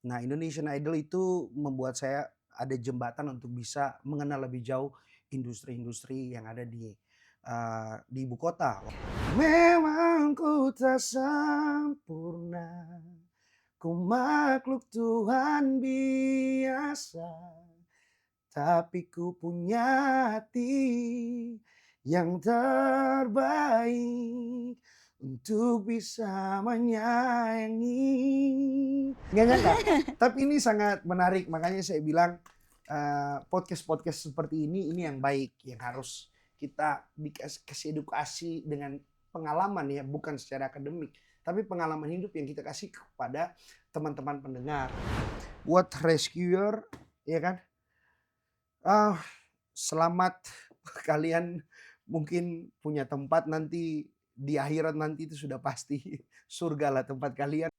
Nah, Indonesian Idol itu membuat saya ada jembatan untuk bisa mengenal lebih jauh industri-industri yang ada di ibu kota. Memang ku tak sempurna, ku makhluk Tuhan biasa, tapi ku punya hati yang terbaik untuk bisa menyayangi. Nggak nyangka, tapi ini sangat menarik. Makanya saya bilang podcast-podcast seperti ini yang baik, yang harus kita kasih edukasi dengan pengalaman ya, bukan secara akademik, tapi pengalaman hidup yang kita kasih kepada teman-teman pendengar. Buat rescuer, ya kan? Ah, selamat kalian mungkin punya tempat nanti di akhirat nanti itu sudah pasti surga lah tempat kalian.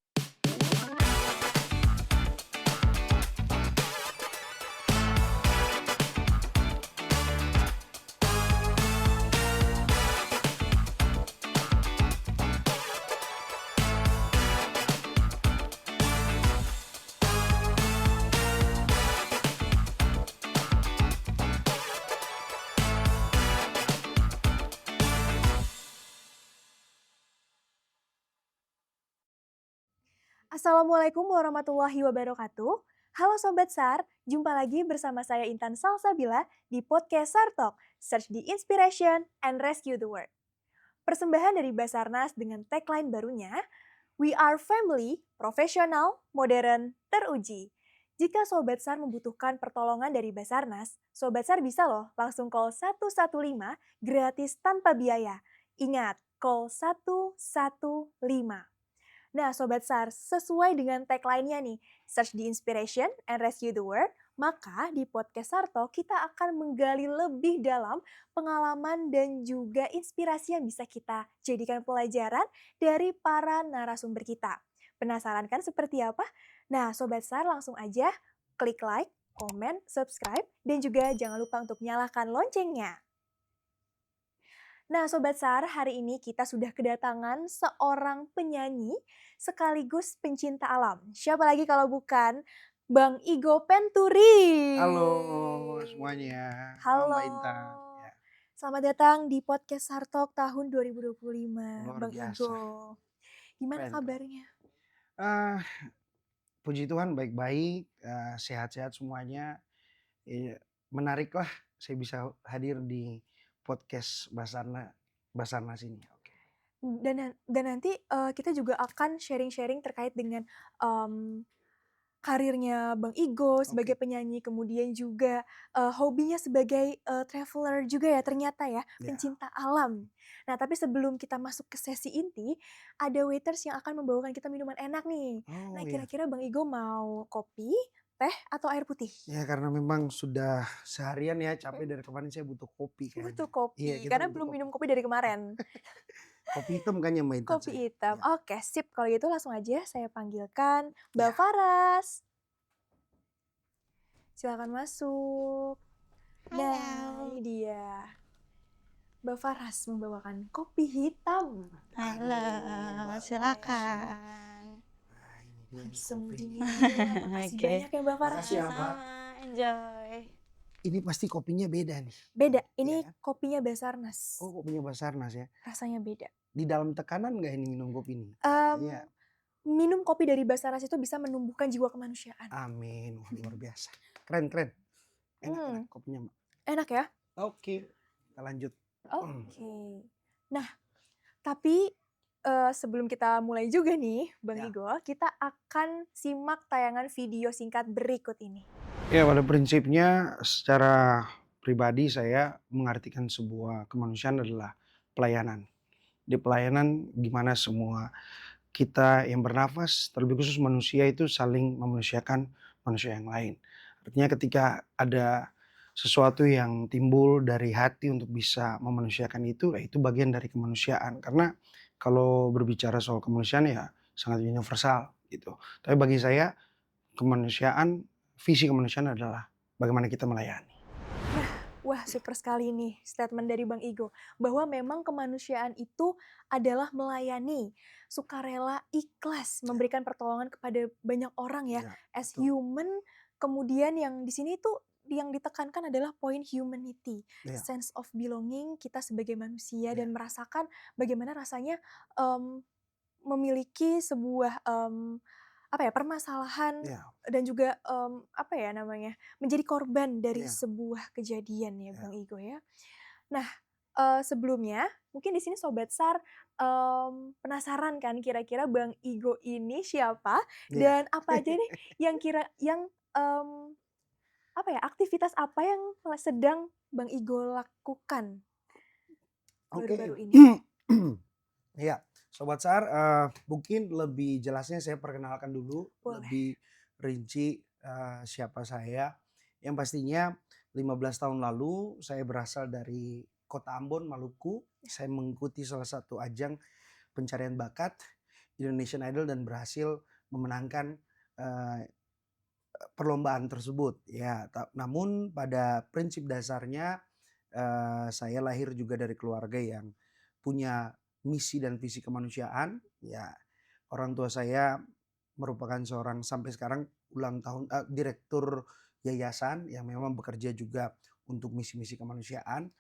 Assalamualaikum warahmatullahi wabarakatuh. Halo Sobat SAR, jumpa lagi bersama saya Intan Salsabila di podcast SAR Talk, Search the Inspiration and Rescue the World. Persembahan dari Basarnas dengan tagline barunya, We are family, profesional, modern, teruji. Jika Sobat SAR membutuhkan pertolongan dari Basarnas, Sobat SAR bisa loh langsung call 115 gratis tanpa biaya. Ingat, call 115. Nah, Sobat SAR, sesuai dengan tagline-nya nih, Search the Inspiration and Rescue the World, maka di podcast Sarto kita akan menggali lebih dalam pengalaman dan juga inspirasi yang bisa kita jadikan pelajaran dari para narasumber kita. Penasaran kan seperti apa? Nah, Sobat SAR langsung aja klik like, komen, subscribe, dan juga jangan lupa untuk nyalakan loncengnya. Nah, Sobat SAR, hari ini kita sudah kedatangan seorang penyanyi sekaligus pencinta alam. Siapa lagi kalau bukan Bang Igo Penturi. Halo semuanya. Halo Halo. Mbak Intan. Ya, Selamat datang di podcast Sartok tahun 2025, luar Bang biasa. Igo. Gimana Keren. kabarnya? Ah, puji Tuhan baik-baik, sehat-sehat semuanya. Menarik lah saya bisa hadir di podcast Basarnas ini. Oke. Dan nanti kita juga akan sharing-sharing terkait dengan karirnya Bang Igo sebagai Oke. penyanyi, kemudian juga hobinya sebagai traveler juga ya ternyata ya, Ya. pencinta alam. Nah, tapi sebelum kita masuk ke sesi inti, ada waiters yang akan membawakan kita minuman enak nih. Oh Nah, iya. kira-kira Bang Igo mau kopi, teh, atau air putih? Ya karena memang sudah seharian ya capek dari kemarin saya butuh kopi Butuh kayaknya. Iya kopi, kita karena butuh belum kopi. minum kopi dari kemarin. Kopi hitam kan yang Mbak Intan Kopi saya. hitam. Ya. Oke, sip. Kalau gitu langsung aja saya panggilkan Mbak Ya. Faras. Silakan masuk. Nah, Halo. ini dia. Mbak Faras membawakan kopi hitam. Halo, silakan. Nah, ini dia nih Langsung kopi. dingin. Makasih Oke. banyak ya Mbak Faras. Makasih ya, Mbak. Sama, enjoy. Ini pasti kopinya beda nih. Beda, ini Iya kan? kopinya Basarnas. Oh kopinya Basarnas ya. Rasanya beda. Di dalam tekanan nggak ini minum kopi ini? Em, Iya. Minum kopi dari Basarnas itu bisa menumbuhkan jiwa kemanusiaan. Amin. Wah, luar biasa. Keren. Enak kopinya Mbak. Enak ya? Oke. Kita lanjut. Oke. Nah, tapi sebelum kita mulai juga nih, Bang Ya. Igo, kita akan simak tayangan video singkat berikut ini. Ya pada prinsipnya secara pribadi saya mengartikan sebuah kemanusiaan adalah pelayanan. Di pelayanan gimana semua kita yang bernafas, terlebih khusus manusia itu saling memanusiakan manusia yang lain. Artinya ketika ada sesuatu yang timbul dari hati untuk bisa memanusiakan itu, ya itu bagian dari kemanusiaan. Karena kalau berbicara soal kemanusiaan ya sangat universal gitu. Tapi bagi saya kemanusiaan, visi kemanusiaan adalah bagaimana kita melayani. Wah, super sekali nih statement dari Bang Igo, bahwa memang kemanusiaan itu adalah melayani, sukarela, ikhlas, memberikan pertolongan kepada banyak orang ya, Ya, as betul. human. Kemudian yang di sini tuh yang ditekankan adalah poin humanity, Iya, sense of belonging kita sebagai manusia iya, dan merasakan bagaimana rasanya mmm, memiliki sebuah apa ya, permasalahan iya, dan juga apa ya namanya, menjadi korban dari iya, sebuah kejadian ya iya. Bang Igo ya. Nah, sebelumnya mungkin di sini Sobat SAR penasaran kan kira-kira Bang Igo ini siapa Iya. dan apa aja nih yang apa ya, aktivitas apa yang sedang Bang Igo lakukan Oke. baru-baru ini? Iya, Sobat SAR, mungkin lebih jelasnya saya perkenalkan dulu, Boleh. lebih rinci, siapa saya. Yang pastinya 15 tahun lalu saya berasal dari Kota Ambon, Maluku. Saya mengikuti salah satu ajang pencarian bakat Indonesian Idol dan berhasil memenangkan, eee, perlombaan tersebut ya. Namun pada prinsip dasarnya, saya lahir juga dari keluarga yang punya misi dan visi kemanusiaan, ya. Orang tua saya merupakan seorang sampai sekarang direktur yayasan yang memang bekerja juga untuk misi-misi kemanusiaan.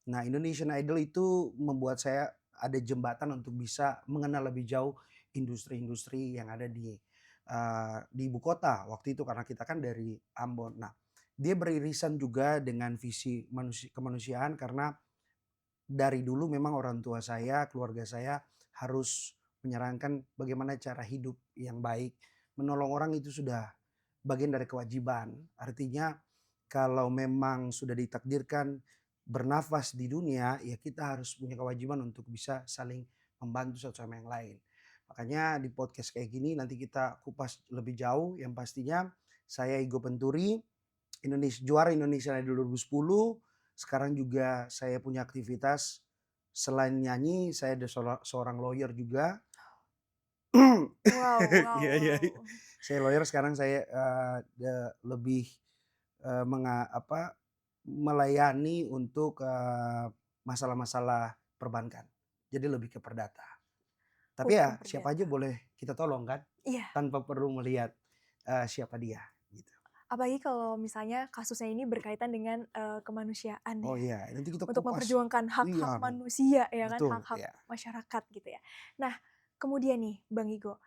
Nah, Indonesian Idol itu membuat saya ada jembatan untuk bisa mengenal lebih jauh industri-industri yang ada di ibu kota waktu itu karena kita kan dari Ambon. Nah, dia beririsan juga dengan visi kemanusiaan karena dari dulu memang orang tua saya, keluarga saya harus menyarankan bagaimana cara hidup yang baik. Menolong orang itu sudah bagian dari kewajiban. Artinya kalau memang sudah ditakdirkan bernafas di dunia, ya kita harus punya kewajiban untuk bisa saling membantu satu sama yang lain. Makanya di podcast kayak gini nanti kita kupas lebih jauh. Yang pastinya saya Igo Penturi, juara Indonesia Idol 2010. Sekarang juga saya punya aktivitas selain nyanyi, saya ada seorang lawyer juga. Wow wow Iya, iya, iya. wow. Saya lawyer sekarang saya lebih melayani untuk masalah-masalah perbankan. Jadi lebih ke perdata. Tapi Hukum ya siapa aja perdata. boleh kita tolong kan, Iya, tanpa perlu melihat siapa dia gitu. apalagi kalau misalnya kasusnya ini berkaitan dengan, kemanusiaan Oh ya, iya, nanti kita untuk kupas. memperjuangkan hak-hak Iya, manusia ya kan, betul, hak-hak ya. masyarakat gitu ya. Nah, kemudian nih Bang Igo,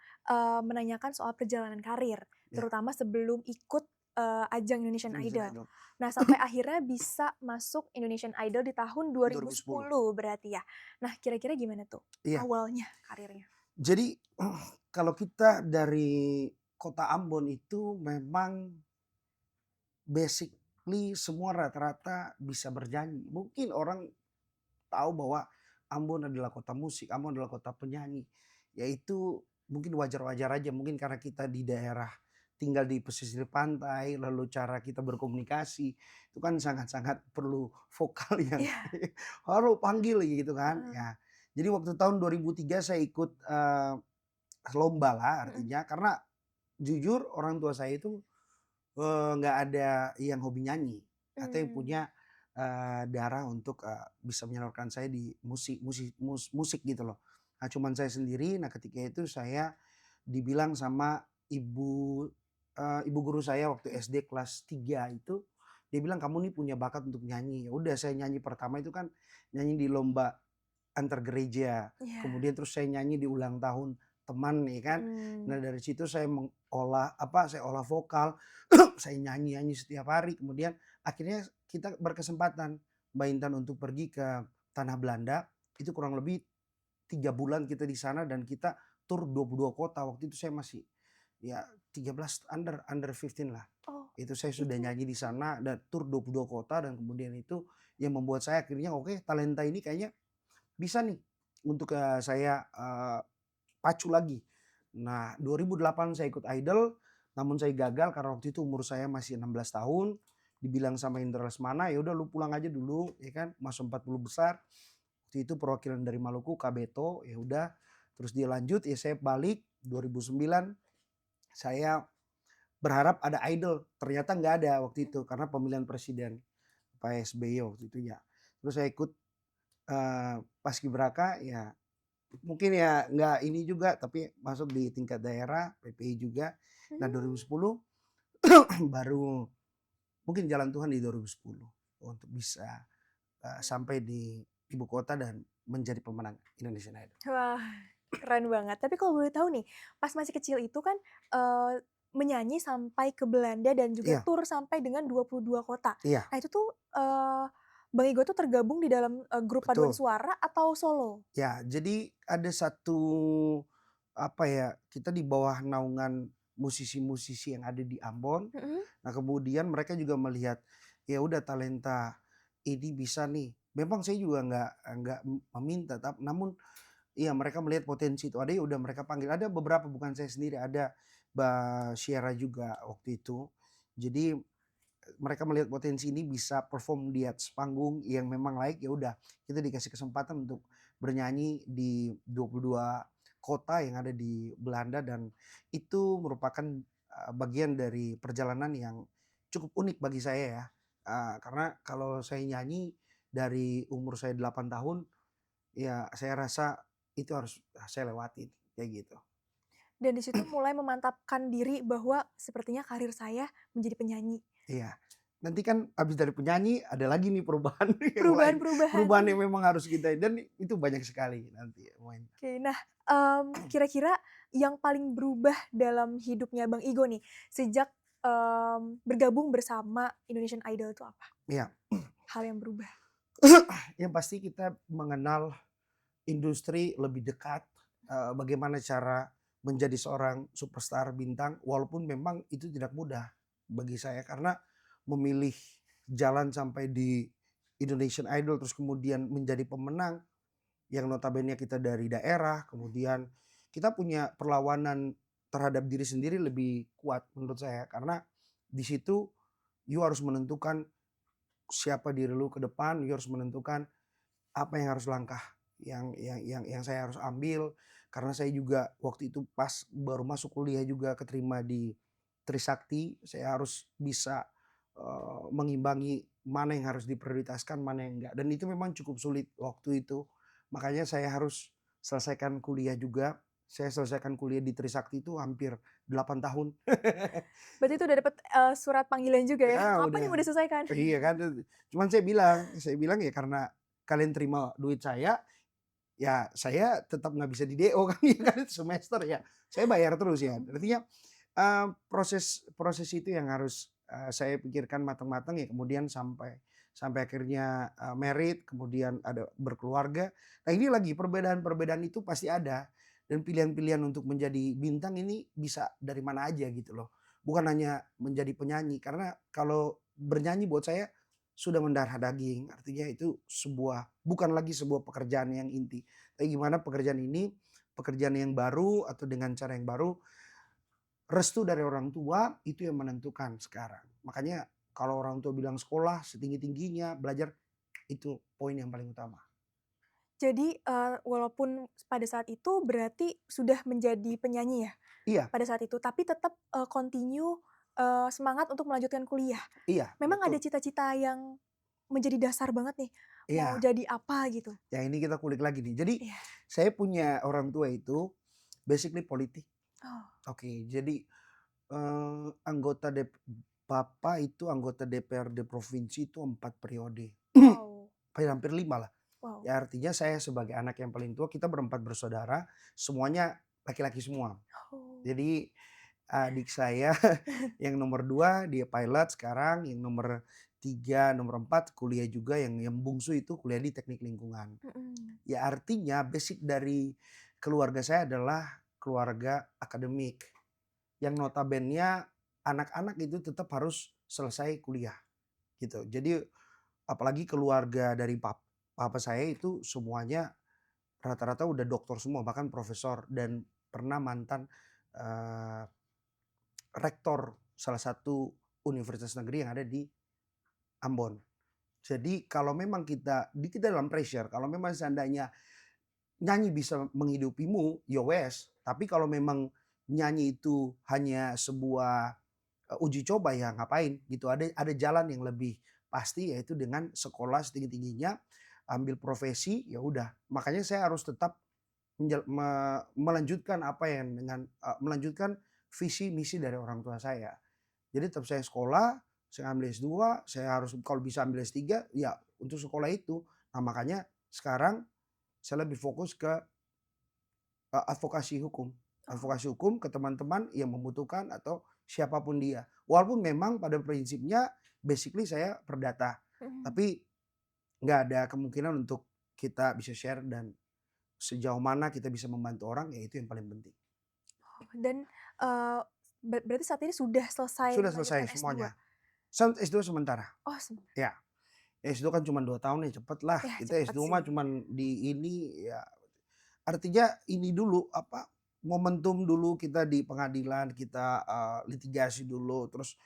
menanyakan soal perjalanan karir, Ya, terutama sebelum ikut, ajang Indonesian Indonesian Idol. Idol Nah, sampai akhirnya bisa masuk Indonesian Idol di tahun 2010. 2010 berarti ya. Nah, kira-kira gimana tuh Iya, awalnya karirnya? jadi kalau kita dari kota Ambon itu memang basically semua rata-rata bisa bernyanyi. Mungkin orang tahu bahwa Ambon adalah kota musik, Ambon adalah kota penyanyi. Yaitu mungkin wajar-wajar aja mungkin karena kita di daerah tinggal di pesisir pantai, lalu cara kita berkomunikasi itu kan sangat-sangat perlu vokal yang Iya, halo panggil gitu kan. heeh, Ya. Jadi waktu tahun 2003 saya ikut lomba lah mhm, artinya karena jujur orang tua saya itu nggak ada yang hobi nyanyi atau yang mmm, punya, darah untuk, bisa menyalurkan saya di musik gitu loh. Nah cuman saya sendiri, nah ketika itu saya dibilang sama ibu guru saya waktu mhm, SD kelas 3 itu, dia bilang, "Kamu nih punya bakat untuk nyanyi." Ya udah saya nyanyi pertama itu kan nyanyi di lomba antar gereja, iya, kemudian terus saya nyanyi di ulang tahun teman ya kan. mhm, Nah dari situ saya olah vokal, saya nyanyi-nyanyi setiap hari. Kemudian akhirnya kita berkesempatan Mbak Intan untuk pergi ke tanah Belanda, itu kurang lebih 3 bulan kita di sana dan kita tur 22 kota. Waktu itu saya masih ya 13 under 15 lah. oh Itu saya sudah itu nyanyi di sana dan tur 22 kota dan kemudian itu yang membuat saya akhirnya oke talenta ini kayaknya bisa nih untuk, saya, pacu lagi. Nah 2008 saya ikut Idol, namun saya gagal karena waktu itu umur saya masih 16 tahun, dibilang sama Indra Lesmana, "Ya udah lu pulang aja dulu," ya kan, masuk 40 besar. Waktu itu perwakilan dari Maluku Kabeto, ya udah, terus dia lanjut, ya saya balik 2009, saya berharap ada Idol, ternyata nggak ada waktu mhm, itu karena pemilihan presiden. Pak SBY waktu itu ya. Terus saya ikut paskibraka ya mungkin ya nggak ini juga tapi masuk di tingkat daerah PPI juga. Nah Hmm. 2010 baru mungkin jalan Tuhan di 2010 untuk bisa sampai di ibu kota dan menjadi pemenang Indonesian Idol. Wah, keren banget. Tapi kalau boleh tahu nih, pas masih kecil itu kan, menyanyi sampai ke Belanda dan juga Iya, tur sampai dengan 22 kota. iya, Nah itu tuh, Bang Igo tuh tergabung di dalam, grup paduan betul. suara atau solo? Ya, jadi ada satu apa ya, kita di bawah naungan musisi-musisi yang ada di Ambon. Mhm. Nah, kemudian mereka juga melihat, ya udah talenta ini bisa nih. Memang saya juga nggak meminta, namun iya mereka melihat potensi itu ada, ya udah mereka panggil. Ada beberapa bukan saya sendiri, ada Mbak Syera juga waktu itu. Jadi mereka melihat potensi ini bisa perform di atas panggung yang memang layak, ya udah kita dikasih kesempatan untuk bernyanyi di 22 kota yang ada di Belanda dan itu merupakan bagian dari perjalanan yang cukup unik bagi saya ya. Karena kalau saya nyanyi dari umur saya 8 tahun, ya saya rasa itu harus saya lewatin kayak gitu. Dan di situ mulai memantapkan diri bahwa sepertinya karir saya menjadi penyanyi. Iya. Nanti kan habis dari penyanyi ada lagi nih perubahan yang lain. Perubahan-perubahan. Perubahan yang memang harus kita dan itu banyak sekali nanti main. Oke, nah, kira-kira yang paling berubah dalam hidupnya Bang Igo nih, sejak, bergabung bersama Indonesian Idol itu apa? Iya. Hal yang berubah? Yang pasti kita mengenal industri lebih dekat, bagaimana cara menjadi seorang superstar bintang walaupun memang itu tidak mudah bagi saya karena memilih jalan sampai di Indonesian Idol terus kemudian menjadi pemenang yang notabene kita dari daerah, kemudian kita punya perlawanan terhadap diri sendiri lebih kuat menurut saya karena di situ you harus menentukan siapa diri lu ke depan, you harus menentukan apa yang harus langkah yang saya harus ambil karena saya juga waktu itu pas baru masuk kuliah juga keterima di Trisakti, saya harus bisa mengimbangi mana yang harus diprioritaskan, mana yang enggak dan itu memang cukup sulit waktu itu. Makanya saya harus selesaikan kuliah juga. Saya selesaikan kuliah di Trisakti itu hampir 8 tahun. Berarti itu udah dapet, surat panggilan juga ya? Ah, Kapan udah. yang mau diselesaikan? Iya kan, cuman saya bilang ya karena kalian terima duit saya, ya saya tetap nggak bisa di DO kan ya kan semester ya. Saya bayar terus ya. Mhm. Artinya proses proses itu yang harus saya pikirkan matang-matang ya kemudian sampai sampai akhirnya married, kemudian ada berkeluarga. Nah ini lagi perbedaan-perbedaan itu pasti ada dan pilihan-pilihan untuk menjadi bintang ini bisa dari mana aja gitu loh. Bukan hanya menjadi penyanyi karena kalau bernyanyi buat saya sudah mendarah daging. Artinya itu sebuah bukan lagi sebuah pekerjaan yang inti. Tapi gimana pekerjaan ini pekerjaan yang baru atau dengan cara yang baru restu dari orang tua itu yang menentukan sekarang. Makanya kalau orang tua bilang sekolah setinggi-tingginya, belajar itu poin yang paling utama. Jadi, walaupun pada saat itu berarti sudah menjadi penyanyi ya, Iya, pada saat itu, tapi tetap, continue, semangat untuk melanjutkan kuliah. iya, Memang ada betul. cita-cita yang menjadi dasar banget nih, mau Iya, jadi apa gitu? ya ini kita kulik lagi nih. Jadi Iya. saya punya orang tua itu basically politik. Oh, Oke, jadi anggota papa itu anggota DPRD provinsi itu 4 periode. wow Hampir hampir 5 lah. wow. Ya artinya saya sebagai anak yang paling tua, kita berempat bersaudara, semuanya laki-laki semua. Oh. Jadi adik saya yang nomor 2 dia pilot sekarang, yang nomor 3 nomor 4 kuliah juga, yang bungsu itu kuliah di teknik lingkungan. Mhm. Ya artinya basic dari keluarga saya adalah keluarga akademik, yang notabene anak-anak itu tetap harus selesai kuliah gitu. Jadi apalagi keluarga dari papa saya itu semuanya rata-rata udah doktor semua, bahkan profesor dan pernah mantan, eee, rektor salah satu universitas negeri yang ada di Ambon. Jadi kalau memang kita dalam pressure, kalau memang seandainya nyanyi bisa menghidupimu, ya wes. Tapi kalau memang nyanyi itu hanya sebuah uji coba ya ngapain gitu. Ada jalan yang lebih pasti yaitu dengan sekolah setinggi-tingginya, ambil profesi, ya udah. Makanya saya harus tetap melanjutkan apa yang melanjutkan visi misi dari orang tua saya. Jadi tetap saya sekolah, saya ambil S2, saya harus kalau bisa ambil S3 ya untuk sekolah itu. Nah, makanya sekarang saya lebih fokus ke advokasi hukum. Oh. Advokasi hukum ke teman-teman yang membutuhkan atau siapapun dia. Walaupun memang pada prinsipnya basically saya perdata, Mhm. tapi nggak ada kemungkinan untuk kita bisa share dan sejauh mana kita bisa membantu orang, ya itu yang paling penting. Dan, eee, berarti saat ini sudah selesai Sudah melanjutkan selesai S2? semuanya. S2 sementara. Oh, Ya, S2 kan cuma 2 tahun ya cepet lah. ya Kita cepet S2 sih. mah cuman di ini ya, artinya ini dulu apa, momentum dulu kita di pengadilan, kita, litigasi dulu, terus,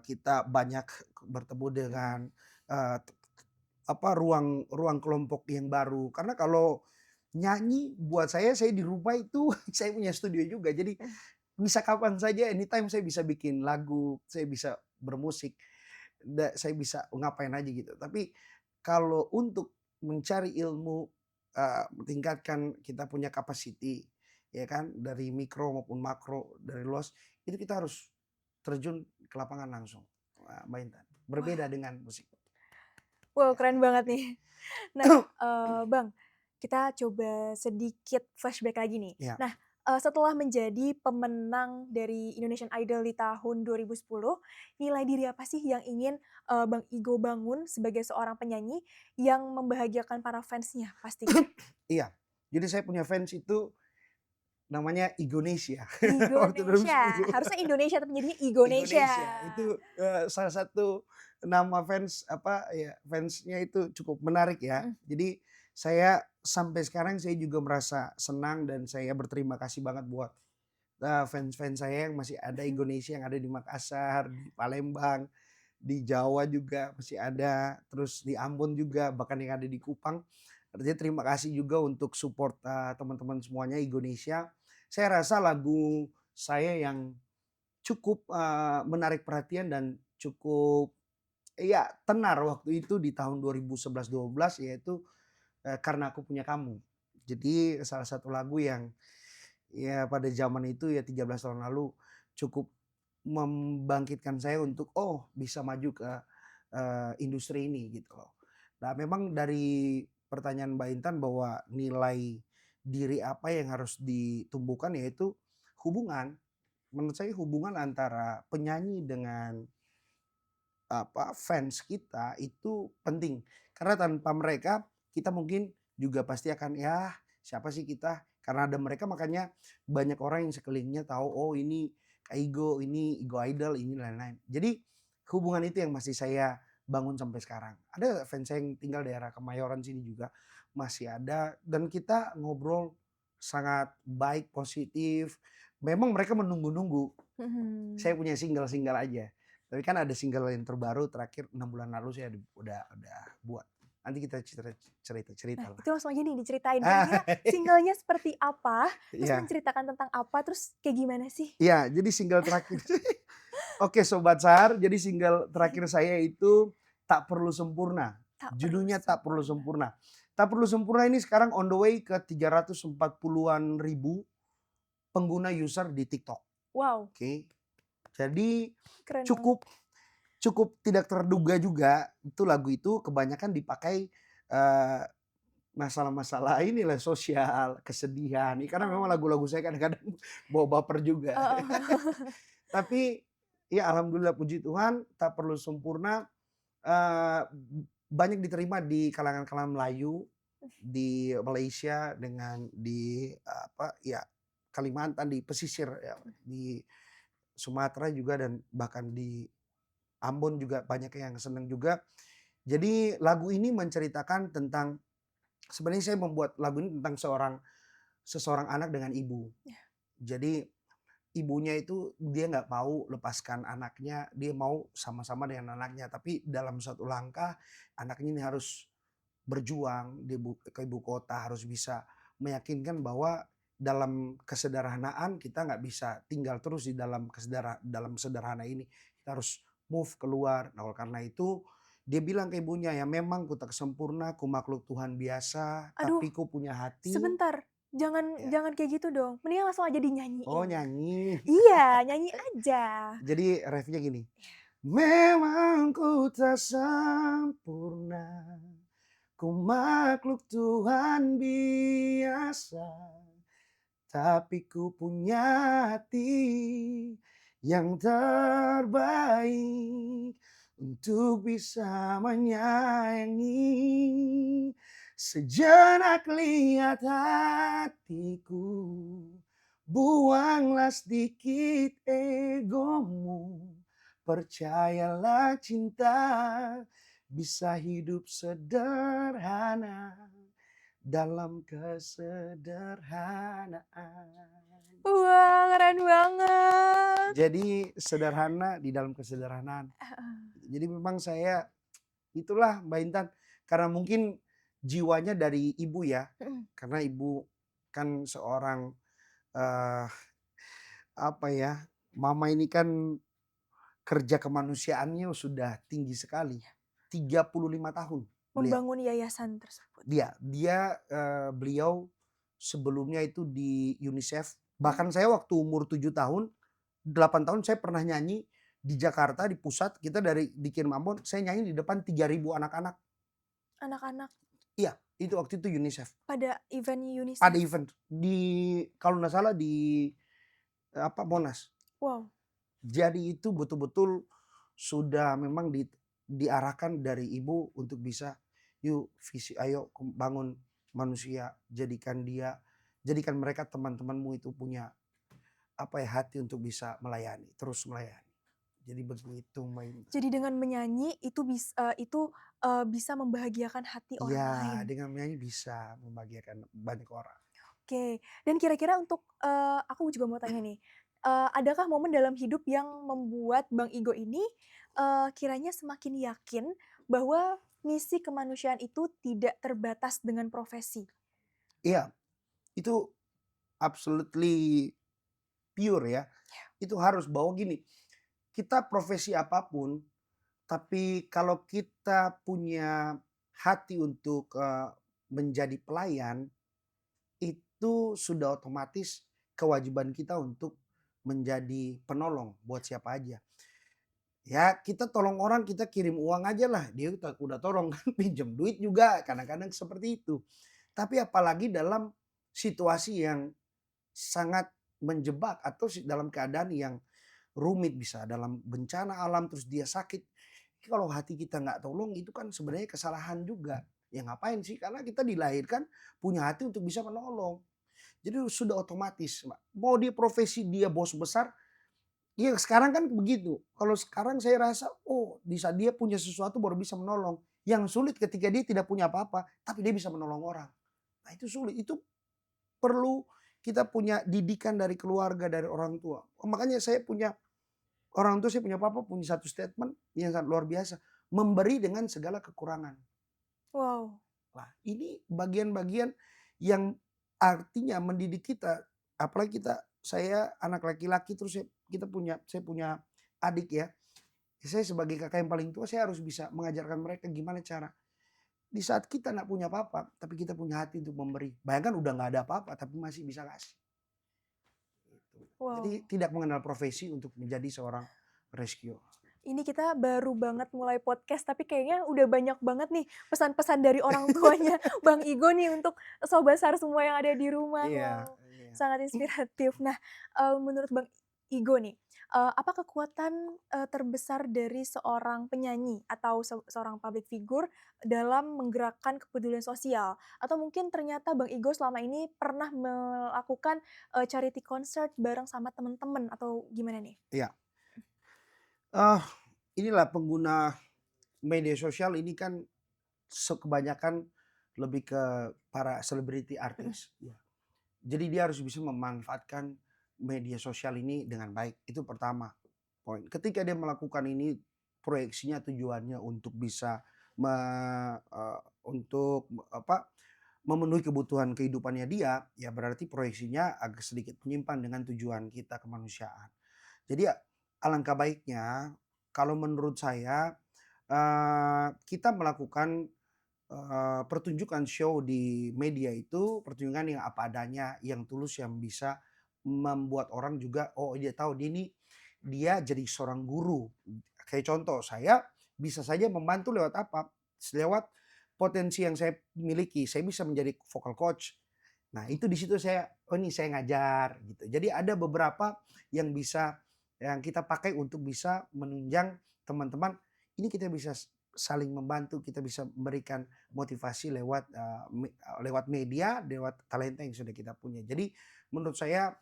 kita banyak bertemu dengan, eee, apa, ruang ruang kelompok yang baru. Karena kalau nyanyi buat saya di rumah itu saya punya studio juga. Jadi Mhm. bisa kapan saja, anytime saya bisa bikin lagu, saya bisa bermusik, saya bisa ngapain aja gitu. Tapi kalau untuk mencari ilmu, meningkatkan kita punya capacity, ya kan, dari mikro maupun makro, dari luas, itu kita harus terjun ke lapangan langsung, Mbak Intan. Berbeda Wah, dengan musik. wow, Ya. keren banget nih. Nah, Bang, kita coba sedikit flashback lagi nih. Ya. Nah, setelah menjadi pemenang dari Indonesian Idol di tahun 2010, nilai diri apa sih yang ingin, Bang Igo bangun sebagai seorang penyanyi yang membahagiakan para fans-nya pastinya? Iya. Jadi saya punya fans itu namanya Igonesia waktu Igonesia, 2010. harusnya Indonesia tapi jadinya Igonesia. Igonesia itu, salah satu nama fans apa ya, fansnya itu cukup menarik ya. Mhm. Jadi saya sampai sekarang saya juga merasa senang dan saya berterima kasih banget buat, fans-fans saya yang masih ada Mhm. Indonesia yang ada di Makassar, di Palembang, di Jawa juga masih ada, terus di Ambon juga, bahkan yang ada di Kupang. Artinya terima kasih juga untuk support, teman-teman semuanya Indonesia. Saya rasa lagu saya yang cukup, menarik perhatian dan cukup ya tenar waktu itu di tahun 2011-12 yaitu, Karena Aku Punya Kamu. Jadi salah satu lagu yang ya pada zaman itu ya 13 tahun lalu cukup membangkitkan saya untuk, oh bisa maju ke, industri ini gitu loh. Nah memang dari pertanyaan Mbak Intan bahwa nilai diri apa yang harus ditumbuhkan yaitu hubungan. Menurut saya hubungan antara penyanyi dengan apa, fans kita itu penting. Karena tanpa mereka kita mungkin juga pasti akan, "Ya siapa sih kita?" Karena ada mereka makanya banyak orang yang sekelilingnya tahu, "Oh ini Kak Igo, ini Igo Idol, ini lain-lain." Jadi hubungan itu yang masih saya bangun sampai sekarang. Ada fans saya yang tinggal daerah Kemayoran sini juga masih ada dan kita ngobrol sangat baik, positif. Memang mereka menunggu-nunggu saya Mhm. punya single-single aja. Tapi kan ada single yang terbaru terakhir 6 bulan lalu saya udah buat. Nanti kita Nah, cerita-cerita lah. itu langsung aja nih diceritain, Ah, kira-kira singlenya seperti apa? Terus Iya, menceritakan tentang apa? Terus kayak gimana sih? iya, jadi single terakhir oke Sobat Sahar, jadi single terakhir saya itu Tak Perlu Sempurna. Tak perlu Judulnya Tak Perlu sempurna. Sempurna. Tak Perlu Sempurna ini sekarang on the way ke 340-an ribu pengguna user di TikTok. Wow, Oke. Jadi keren banget. cukup cukup tidak terduga juga itu lagu itu kebanyakan dipakai, eee, masalah-masalah inilah sosial, kesedihan, karena memang Oh, lagu-lagu saya kadang-kadang bawa baper juga. heeh. Tapi ya alhamdulillah puji Tuhan Tak Perlu Sempurna, eee, banyak diterima di kalangan-kalangan Melayu, di Malaysia dengan di apa, ya Kalimantan, di pesisir ya, di Sumatera juga dan bahkan di Ambon juga banyak yang senang juga. Jadi lagu ini menceritakan tentang sebenarnya saya membuat lagu ini tentang seseorang anak dengan ibu. Jadi ibunya itu dia nggak mau lepaskan anaknya, dia mau sama-sama dengan anaknya. Tapi dalam suatu langkah anaknya ini harus berjuang ke ibu kota, harus bisa meyakinkan bahwa dalam kesederhanaan kita nggak bisa tinggal terus di dalam dalam sederhana ini. Kita harus move keluar. Nah, oleh karena itu Dia bilang ke ibunya, "Ya memang ku tak sempurna, ku makhluk Tuhan biasa, Aduh, tapi ku punya hati." sebentar, jangan Ya. jangan kayak gitu dong, mendingan langsung aja Oh dinyanyiin. nyanyi. Iya, nyanyi aja. Jadi refnya gini. Iya. Memang ku tak sempurna, ku makhluk Tuhan biasa, tapi ku punya hati yang terbaik untuk bisa menyayangi. Sejenak lihat hatiku, buanglah sedikit egomu. Percayalah cinta bisa hidup sederhana dalam kesederhanaan. Wah, keren banget. Jadi sederhana di dalam kesederhanaan. Jadi memang saya itulah Mbak Intan, karena mungkin jiwanya dari ibu ya. Mhm, Karena ibu kan seorang eh, apa ya, mama ini kan kerja kemanusiaannya sudah tinggi sekali. 35 tahun beliau. membangun yayasan tersebut. Beliau sebelumnya itu di UNICEF. Bahkan saya waktu umur 7 tahun, 8 tahun saya pernah nyanyi di Jakarta di pusat. Kita di Kirim Ambon, saya nyanyi di depan 3.000 anak-anak. Anak-anak Iya, itu waktu itu UNICEF. pada event Ada UNICEF. event di kalau nggak salah di Monas. Wow, Jadi itu betul-betul sudah memang diarahkan dari ibu untuk bisa, yuk visi ayo bangun manusia, jadikan mereka teman-temanmu itu punya hati untuk bisa melayani, terus melayani. Jadi begitu Mbak Intan. jadi dengan menyanyi bisa membahagiakan hati orang Iya, lain. dengan menyanyi bisa membahagiakan banyak orang. Oke, dan kira-kira untuk, aku juga mau tanya nih, adakah momen dalam hidup yang membuat Bang Igo ini, kiranya semakin yakin bahwa misi kemanusiaan itu tidak terbatas dengan profesi? Iya, itu absolutely pure ya. Itu harus bahwa gini, kita profesi apapun, tapi kalau kita punya hati untuk menjadi pelayan, itu sudah otomatis kewajiban kita untuk menjadi penolong buat siapa aja. Ya kita tolong orang, kita kirim uang aja lah, dia udah tolong kan, pinjam duit juga kadang-kadang seperti itu. Tapi apalagi dalam situasi yang sangat menjebak atau dalam keadaan yang rumit, bisa dalam bencana alam terus dia sakit. Kalau hati kita nggak tolong itu kan sebenarnya kesalahan juga. Ya ngapain sih? Karena kita dilahirkan punya hati untuk bisa menolong. Jadi sudah otomatis, Mbak. Mau dia profesi dia bos besar, ya sekarang kan begitu. Kalau sekarang saya rasa, oh di saat dia punya sesuatu baru bisa menolong. Yang sulit ketika dia tidak punya apa-apa, tapi dia bisa menolong orang. Nah itu sulit. Itu perlu kita punya didikan dari keluarga, dari orang tua. Oh, makanya saya punya orang tua, saya punya papa punya satu statement yang sangat luar biasa. Memberi dengan segala kekurangan. Wow, Nah, ini bagian-bagian yang artinya mendidik kita, apalagi saya anak laki-laki terus saya punya adik ya. Saya sebagai kakak yang paling tua saya harus bisa mengajarkan mereka gimana cara di saat kita nggak punya apa-apa, tapi kita punya hati untuk memberi. Bayangkan udah nggak ada apa-apa, tapi masih bisa kasih. Gitu. Jadi wow. tidak mengenal profesi untuk menjadi seorang rescue. Ini kita baru banget mulai podcast, tapi kayaknya udah banyak banget nih pesan-pesan dari orang tuanya Bang Igo nih untuk sobat SAR semua yang ada di rumah. Iya, Wow, iya. sangat inspiratif. Nah, menurut Bang Igo nih, apa kekuatan, terbesar dari seorang penyanyi atau seorang public figure dalam menggerakkan kepedulian sosial? Atau mungkin ternyata Bang Igo selama ini pernah melakukan, charity concert bareng sama teman-teman atau gimana nih? Iya. Ah, inilah pengguna media sosial ini kan kebanyakan lebih ke para selebriti Mhm. artis. Ya. Jadi dia harus bisa memanfaatkan media sosial ini dengan baik. Itu pertama poin. Ketika dia melakukan ini proyeksinya tujuannya untuk bisa untuk memenuhi kebutuhan kehidupannya dia, ya berarti proyeksinya agak sedikit menyimpan dengan tujuan kita kemanusiaan. Jadi ya, alangkah baiknya kalau menurut saya kita melakukan pertunjukan show di media itu pertunjukan yang apa adanya, yang tulus, yang bisa membuat orang juga, oh dia tahu dia jadi seorang guru. Kayak contoh, saya bisa saja membantu lewat apa? Lewat potensi yang saya miliki. Saya bisa menjadi vocal coach. Nah itu di situ saya ngajar gitu. Jadi ada beberapa yang kita pakai untuk bisa menunjang teman-teman. Ini kita bisa saling membantu, kita bisa memberikan motivasi lewat media, lewat talenta yang sudah kita punya. Jadi menurut saya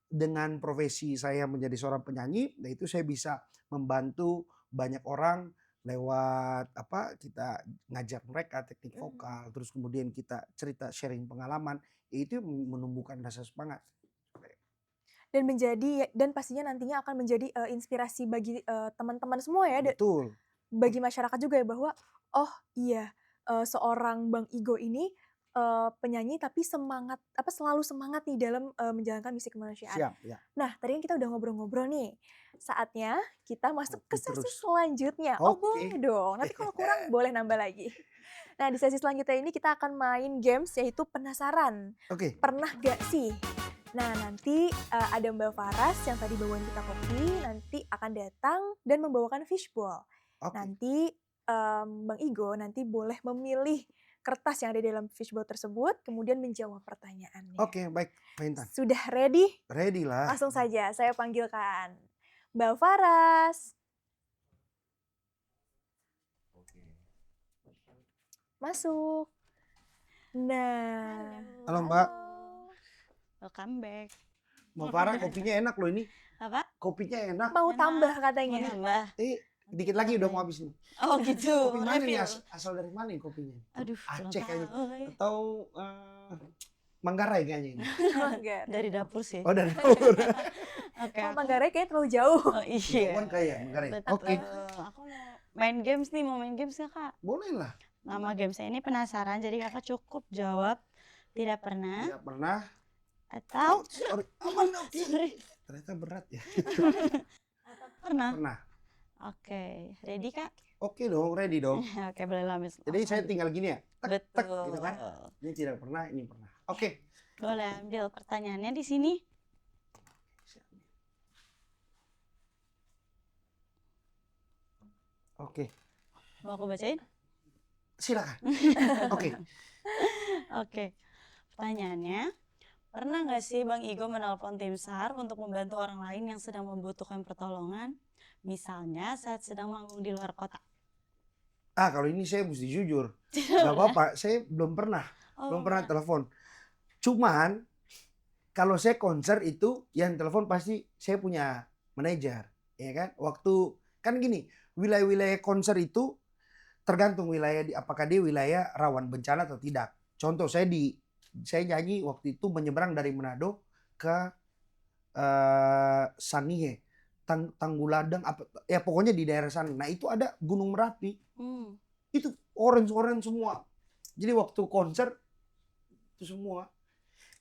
dengan profesi saya menjadi seorang penyanyi, nah itu saya bisa membantu banyak orang lewat kita ngajar mereka teknik vokal, terus kemudian kita cerita sharing pengalaman, itu menumbuhkan rasa semangat. Dan pastinya nantinya akan menjadi inspirasi bagi teman-teman semua ya, Betul. bagi masyarakat juga ya, bahwa oh iya, seorang Bang Igo ini penyanyi tapi selalu semangat nih dalam menjalankan misi kemanusiaan. Siap, ya. Nah, tadi kan kita udah ngobrol-ngobrol nih. Saatnya kita masuk ke Kopi sesi terus. selanjutnya. Oh, boleh Oke. dong. Nanti kalau kurang boleh nambah lagi. Nah, di sesi selanjutnya ini kita akan main games yaitu penasaran. Oke. Pernah gak sih? Nah, nanti ada Mbak Faras yang tadi bawain kita kopi, nanti akan datang dan membawakan fishbowl. Oke. Nanti Bang Igo nanti boleh memilih kertas yang ada di dalam fishbowl tersebut, kemudian menjawab pertanyaannya. Oke, baik, Pak Intan. Sudah ready? Ready lah. Langsung saja saya panggilkan Mbak Faras. Masuk. Nah. Halo, Mbak. Welcome back. Mbak Farah, kopinya enak loh ini. Apa? Kopinya enak. Mau Enak. tambah Mau katanya. nambah? Dikit lagi udah mau habis nih. Oh gitu. Kopi mana nih? Refill. Asal dari mana nih kopinya? Aduh, Aceh belum kayaknya. tahu lagi. Atau Manggarai kayaknya ini. Manggarai. Dari dapur sih. Oh, dari dapur. Oke. Oh, Manggarai kayaknya terlalu jauh. Oh iya. Kan kayak Manggarai. Betul. Oke. Aku mau main games nih, mau main games nggak Kak? Boleh lah. Nama gamesnya ini penasaran, jadi Kakak cukup jawab tidak pernah Tidak pernah. atau Sorry. Aman, oke. sorry, Ternyata berat ya. pernah. Pernah. Oke, ready Kak? Oke dong, ready dong. Oke, boleh lamis. Jadi saya tinggal gini ya. Tek, tek, Betul. gitu kan. Ini tidak pernah, ini pernah. Oke. Boleh ambil pertanyaannya di sini. Oke. Mau aku bacain? Silakan. Oke. Oke. Pertanyaannya, pernah nggak sih Bang Igo menelpon tim SAR untuk membantu orang lain yang sedang membutuhkan pertolongan? Misalnya saat sedang manggung di luar kota. Kalau ini saya mesti jujur. Gak apa-apa, saya belum pernah. Belum pernah telepon. Cuman kalau saya konser itu yang telepon pasti saya punya manajer, ya kan? Waktu kan gini, wilayah-wilayah konser itu tergantung wilayah apakah dia wilayah rawan bencana atau tidak. Contoh saya nyanyi waktu itu menyeberang dari Manado ke Sangihe, Tangguladang ya pokoknya di daerah sana. Nah, itu ada Gunung Merapi. Itu orange semua. Jadi waktu konser itu semua.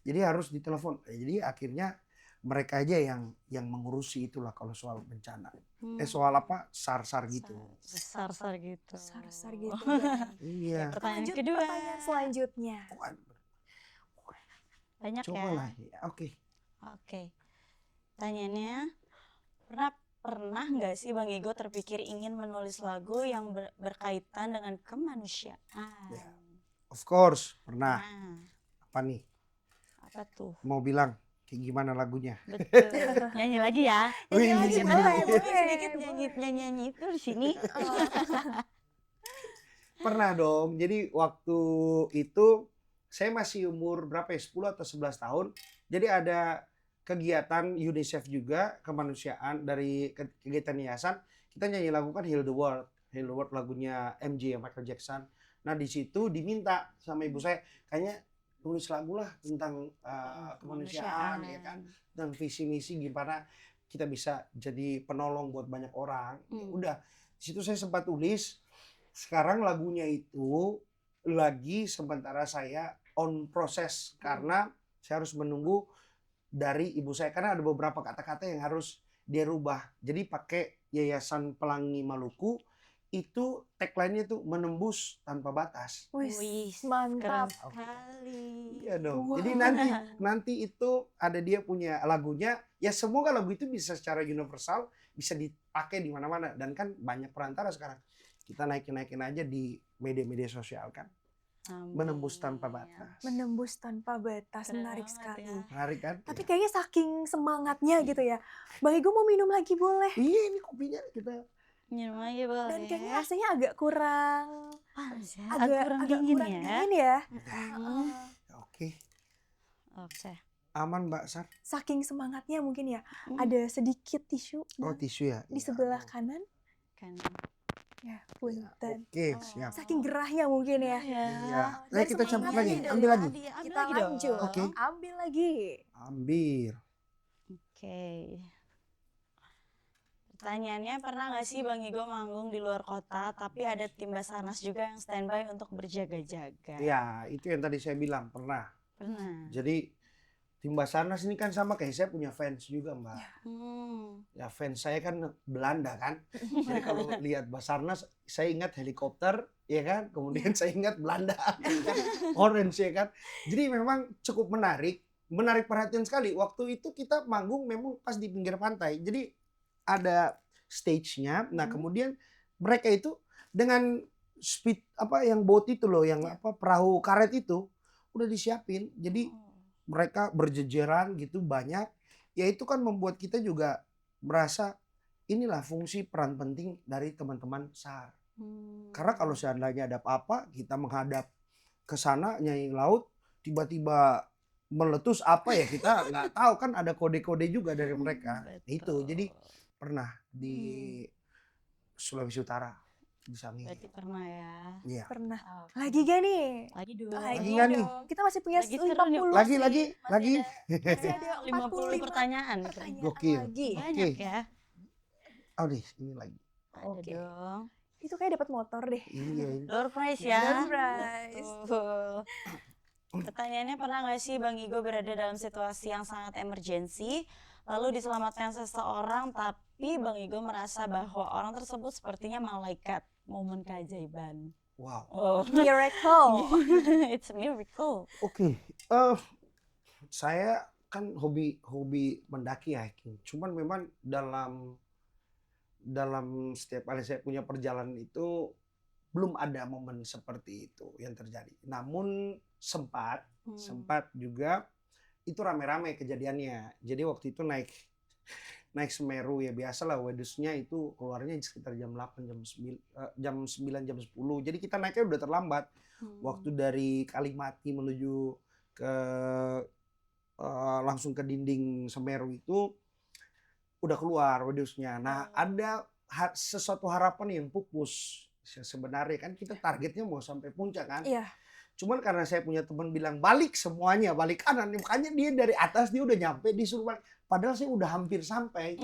Jadi harus ditelepon. Jadi akhirnya mereka aja yang mengurusi itulah kalau soal bencana. Soal apa? SAR gitu. SAR gitu. Besar-besar gitu. Iya. Pertanyaan Lanjut kedua. pertanyaan selanjutnya. Banyak Coba ya. lah. Oke. Oke. Pertanyaannya, pernah nggak sih Bang Igo terpikir ingin menulis lagu yang berkaitan dengan kemanusiaan? Ya. Of course, pernah. Nah, Apa nih? apa tuh? Mau bilang kayak gimana lagunya? Betul. Nyanyi lagi ya. Wih, Nyanyi lagi boleh, boleh, boleh, sedikit boleh. nyanyi itu di sini. Pernah dong. Jadi waktu itu saya masih umur berapa ya? 10 atau 11 tahun. Jadi ada kegiatan UNICEF juga kemanusiaan dari kegiatan yayasan. Kita nyanyi lagu kan Heal the World. Heal the World lagunya MJ Michael Jackson. Nah, di situ diminta sama ibu saya kayaknya tulis lagu lah tentang kemanusiaan ya kan. Dan visi misi gimana kita bisa jadi penolong buat banyak orang. Ya udah, di situ saya sempat tulis. Sekarang lagunya itu lagi sementara saya on proses karena saya harus menunggu dari ibu saya karena ada beberapa kata-kata yang harus dia rubah. Jadi pakai Yayasan Pelangi Maluku itu tagline-nya tuh menembus tanpa batas. Wih, Wih, mantap. keren sekali. Iya dong. Wow. Jadi nanti itu ada dia punya lagunya. Ya semoga lagu itu bisa secara universal bisa dipakai di mana-mana, dan kan banyak perantara sekarang. Kita naikin aja di media-media sosial kan. Amin. Menembus tanpa batas. Menembus tanpa batas, Keren menarik banget sekali. ya. Menarik kan? Tapi kayaknya saking semangatnya gitu ya. Bang Igo mau minum lagi boleh. Iya, ini kopinya kita. Minum aja boleh. Dan kayaknya rasanya agak kurang panas ya. agak kurang agak dingin kurang ya. dingin ya. Mm. Oke. Oke. Aman Mbak Sar. Saking semangatnya mungkin ya. Mm. Ada sedikit tisu Oh, Bang, tisu ya. di Iya, sebelah aduh. kanan. Kan. Ya, punten. Oke, Oh. siap. Saking gerahnya mungkin ya. Iya. Iya. Dari Ayo kita campur semangatnya lagi. nih, Ambil lagi. Ambil Kita lagi dong. lanjut. Oke. Ambil lagi. Ambil. Oke. Pertanyaannya, pernah nggak sih Bang Igo manggung di luar kota, tapi ada tim Basarnas juga yang standby untuk berjaga-jaga? Ya, itu yang tadi saya bilang pernah. Pernah. Jadi tim Basarnas ini kan sama kayak saya punya fans juga Mbak. Hmm. Ya fans saya kan Belanda kan. Jadi kalau lihat Basarnas saya ingat helikopter ya kan. Kemudian saya ingat Belanda ya kan? Orange ya kan. Jadi memang cukup menarik perhatian sekali. Waktu itu kita manggung memang pas di pinggir pantai. Jadi ada stage-nya. Nah, kemudian mereka itu dengan speed apa yang boat itu loh, yang apa perahu karet itu udah disiapin. Jadi mereka berjejeran gitu banyak. Ya itu kan membuat kita juga merasa inilah fungsi peran penting dari teman-teman SAR. Karena kalau seandainya ada apa-apa, kita menghadap ke sana nyanyi laut, tiba-tiba meletus apa ya kita nggak tahu, kan ada kode-kode juga dari mereka. Itu jadi pernah di Sulawesi Utara di Sangihe. Berarti pernah ya. Iya. Pernah. Oke. Lagi gak nih? Lagi dong. Lagi nggak nih? dong. Kita masih punya Lagi seru 50 nih. Lagi. Masih ada 50 pertanyaan. pertanyaan Gokil. lagi. Banyak ya. Oh nih, ini lagi. Ada Oke. dong. Itu kayak dapat motor deh. Iya. Door prize ya. Door prize. Betul. Pertanyaannya, pernah nggak sih Bang Igo berada dalam situasi yang sangat emergensi, lalu diselamatkan seseorang, tapi Bang Igo merasa bahwa orang tersebut sepertinya malaikat, momen keajaiban. Wow. Oh, Miracle. it's a miracle. Oke. Saya kan hobi mendaki hiking. Cuman memang dalam setiap kali saya punya perjalanan itu belum ada momen seperti itu yang terjadi. Namun sempat juga itu rame-rame kejadiannya. Jadi waktu itu naik Semeru ya biasalah wedusnya itu keluarnya sekitar jam 8, jam 9, jam 10. Jadi kita naiknya udah terlambat. Waktu dari Kalimati menuju ke langsung ke dinding Semeru itu udah keluar wedusnya. Nah, ada sesuatu harapan yang pupus. Sebenarnya kan kita targetnya mau sampai puncak kan. Iya. Cuman karena saya punya teman bilang balik semuanya, balik kanan. Makanya dia dari atas dia udah nyampe, disuruh balik. Padahal saya udah hampir sampai.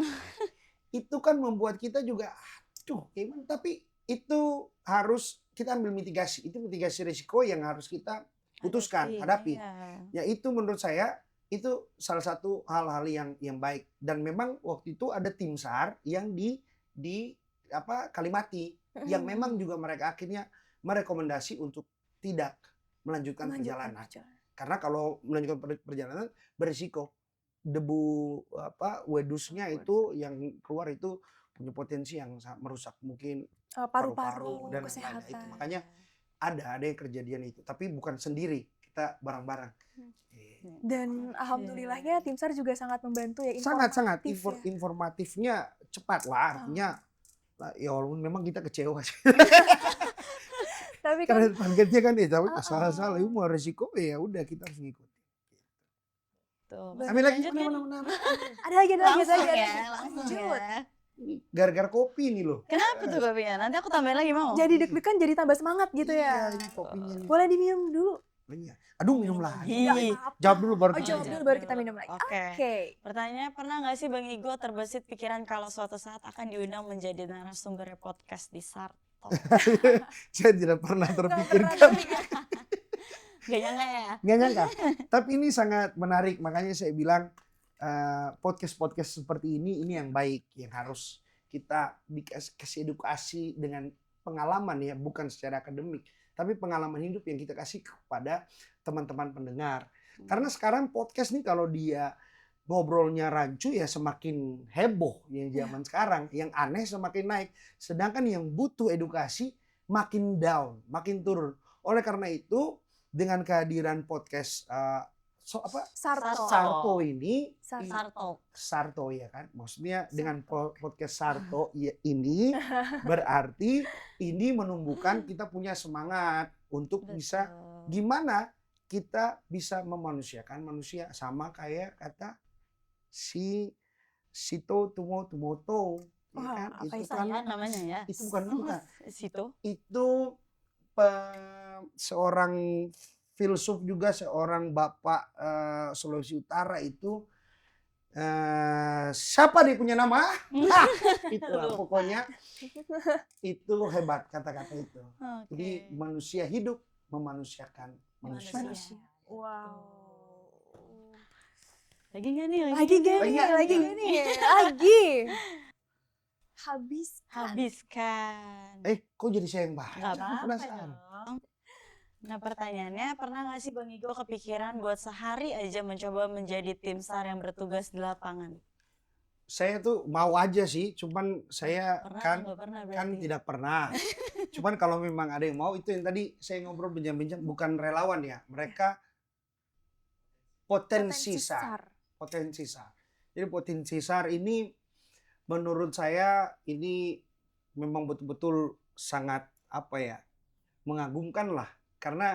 Itu kan membuat kita juga, aduh gimana. Tapi itu harus kita ambil mitigasi. Itu mitigasi risiko yang harus kita putuskan, hadapi. Iya. Ya itu menurut saya, itu salah satu hal-hal yang baik. Dan memang waktu itu ada tim SAR yang di Kalimati. Yang memang juga mereka akhirnya merekomendasi untuk tidak melanjutkan perjalanan. Karena kalau melanjutkan perjalanan berisiko debu wedusnya itu yang keluar itu punya potensi yang merusak mungkin Paru-paru, dan kesehatan. lain-lain. Itu makanya ada yang kejadian itu, tapi bukan sendiri, kita bareng-bareng. Dan alhamdulillahnya tim SAR juga sangat membantu ya. Sangat informatif ya. informatifnya cepat lah, artinya ya walaupun memang kita kecewa sih. Tapi kan Karena targetnya kan tapi salah-salah itu mau resiko ya udah kita harus ngikutin. Tuh. Ambil lagi Lanjut kan? mana. ada lagi. Langsung ya, langsung Lanjut. ya. Ini gara-gara kopi nih loh. Kenapa tuh kopinya? Nanti aku tambahin lagi mau. Jadi deg-degan, jadi tambah semangat gitu ya. Iya, ini kopinya nih. Boleh diminum dulu. Iya. Aduh minum lagi. Ih. Jawab dulu baru Oh, kita jawab jawab. dulu baru kita minum lagi. Oke. Oke. Pertanyaannya, pernah nggak sih Bang Igo terbesit pikiran kalau suatu saat akan diundang menjadi narasumber podcast di Sarto? Saya tidak pernah Nggak pernah terpikirkan. terpikir. Gak nyangka ya? Nggak nyangka. Tapi ini sangat menarik, makanya saya bilang podcast seperti ini yang baik, yang harus kita dikasih edukasi dengan pengalaman ya, bukan secara akademik, tapi pengalaman hidup yang kita kasih kepada teman-teman pendengar. Karena sekarang podcast nih kalau dia ngobrolnya rancu ya semakin heboh yang zaman sekarang, yang aneh semakin naik. Sedangkan yang butuh edukasi makin down, makin turun. Oleh karena itu dengan kehadiran podcast Sarto. Sarto ini Sarto. ya kan, maksudnya dengan podcast Sarto ini berarti ini menumbuhkan kita punya semangat untuk bisa gimana kita bisa memanusiakan manusia, sama kayak kata si Sito Tumoto ya Wah, kan, apa itu itu? kan Saya namanya ya. itu bukan Situ. itu seorang filsuf juga, seorang bapak Sulawesi Utara itu siapa dia punya nama? Itulah pokoknya itu hebat kata-kata itu. Jadi manusia hidup memanusiakan manusia. Manusia. Wow. Lagi nggak nih? Lagi gak nih? Lagi. Lagi gak nih? Lagi. Habiskan. Kok jadi saya yang bahas? Nggak apa-apa Penasaran. dong. Nah pertanyaannya, pernah nggak sih Bang Igo kepikiran buat sehari aja mencoba menjadi tim SAR yang bertugas di lapangan? Saya tuh mau aja sih, cuman saya Pernah kan atau nggak pernah kan berarti? tidak pernah. Cuman kalau memang ada yang mau, itu yang tadi saya ngobrol bincang-bincang, bukan relawan ya, mereka potensi SAR. Potensi SAR. Jadi potensi SAR ini menurut saya ini memang betul-betul sangat apa ya, mengagumkan lah. Karena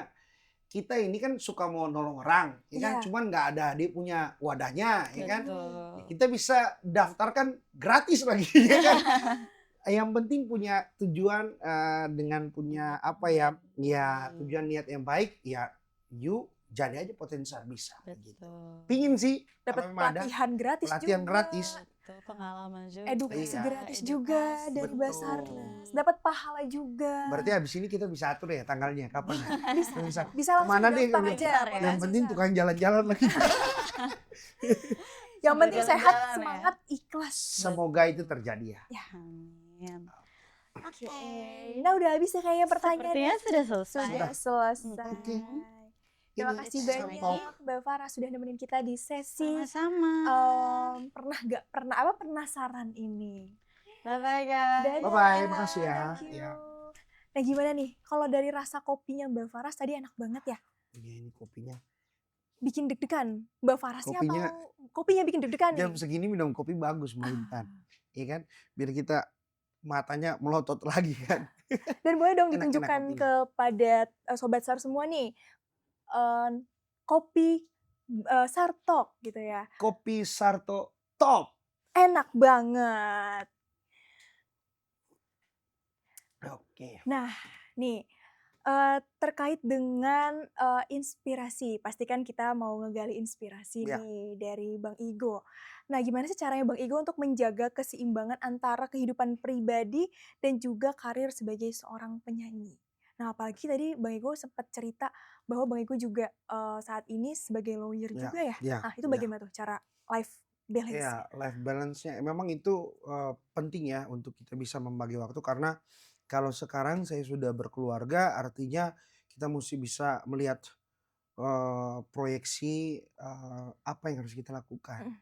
kita ini kan suka mau nolong orang, ya kan? Iya. Cuman nggak ada dia punya wadahnya, ya kan? Betul. Kita bisa daftarkan gratis lagi, ya kan? Yang penting punya tujuan dengan punya apa ya, ya tujuan niat yang baik, ya you jadi aja potensial bisa. Gitu. Betul. Pingin sih Dapat kalau memang ada pelatihan gratis pelatihan juga. gratis. Betul, pengalaman juga. Edukasi Iya. gratis juga dari Betul. Basarnas. Dapat pahala juga. Berarti habis ini kita bisa atur ya tanggalnya kapan? Bisa. Bisa langsung Kemana deh, daftar yang aja. penting- Yang penting tukang jalan-jalan lagi. Yang penting sehat, Jalan-jalan ya. semangat, ikhlas. Semoga itu terjadi ya. Amin. Oke. Nah udah habis ya kayaknya pertanyaannya. Sepertinya sudah selesai. Sudah selesai. Oke. Terima Ini kasih Sarto. banyak Mbak Farah sudah nemenin kita di sesi Sama-sama. penasaran ini. Bye-bye guys. Dadah. Bye-bye, makasih ya. Thank you. Ya. Nah gimana nih, kalau dari rasa kopinya Mbak Faras tadi enak banget ya? Iya, ini kopinya. Bikin deg-degan. Mbak Farasnya Kopinya- atau kopinya bikin deg-degan Jam nih? segini minum kopi bagus Intan. Ah. Iya kan? Biar kita matanya melotot lagi kan. Dan boleh dong Enak-enak ditunjukkan kopinya. kepada Sobat Sar semua nih. Kopi Sartok gitu ya. Kopi Sarto top. Enak banget. Oke. Nah, nih terkait dengan inspirasi, pastikan kita mau ngegali inspirasi Ya. nih dari Bang Igo. Nah, gimana sih caranya Bang Igo untuk menjaga keseimbangan antara kehidupan pribadi dan juga karir sebagai seorang penyanyi? Nah, apalagi tadi Bang Igo sempat cerita bahwa Bang Igo juga saat ini sebagai lawyer Ya, juga ya. ya, Nah, itu ya. bagaimana tuh cara life balance? Ya, life balance-nya memang itu penting ya untuk kita bisa membagi waktu, karena kalau sekarang saya sudah berkeluarga, artinya kita mesti bisa melihat proyeksi apa yang harus kita lakukan.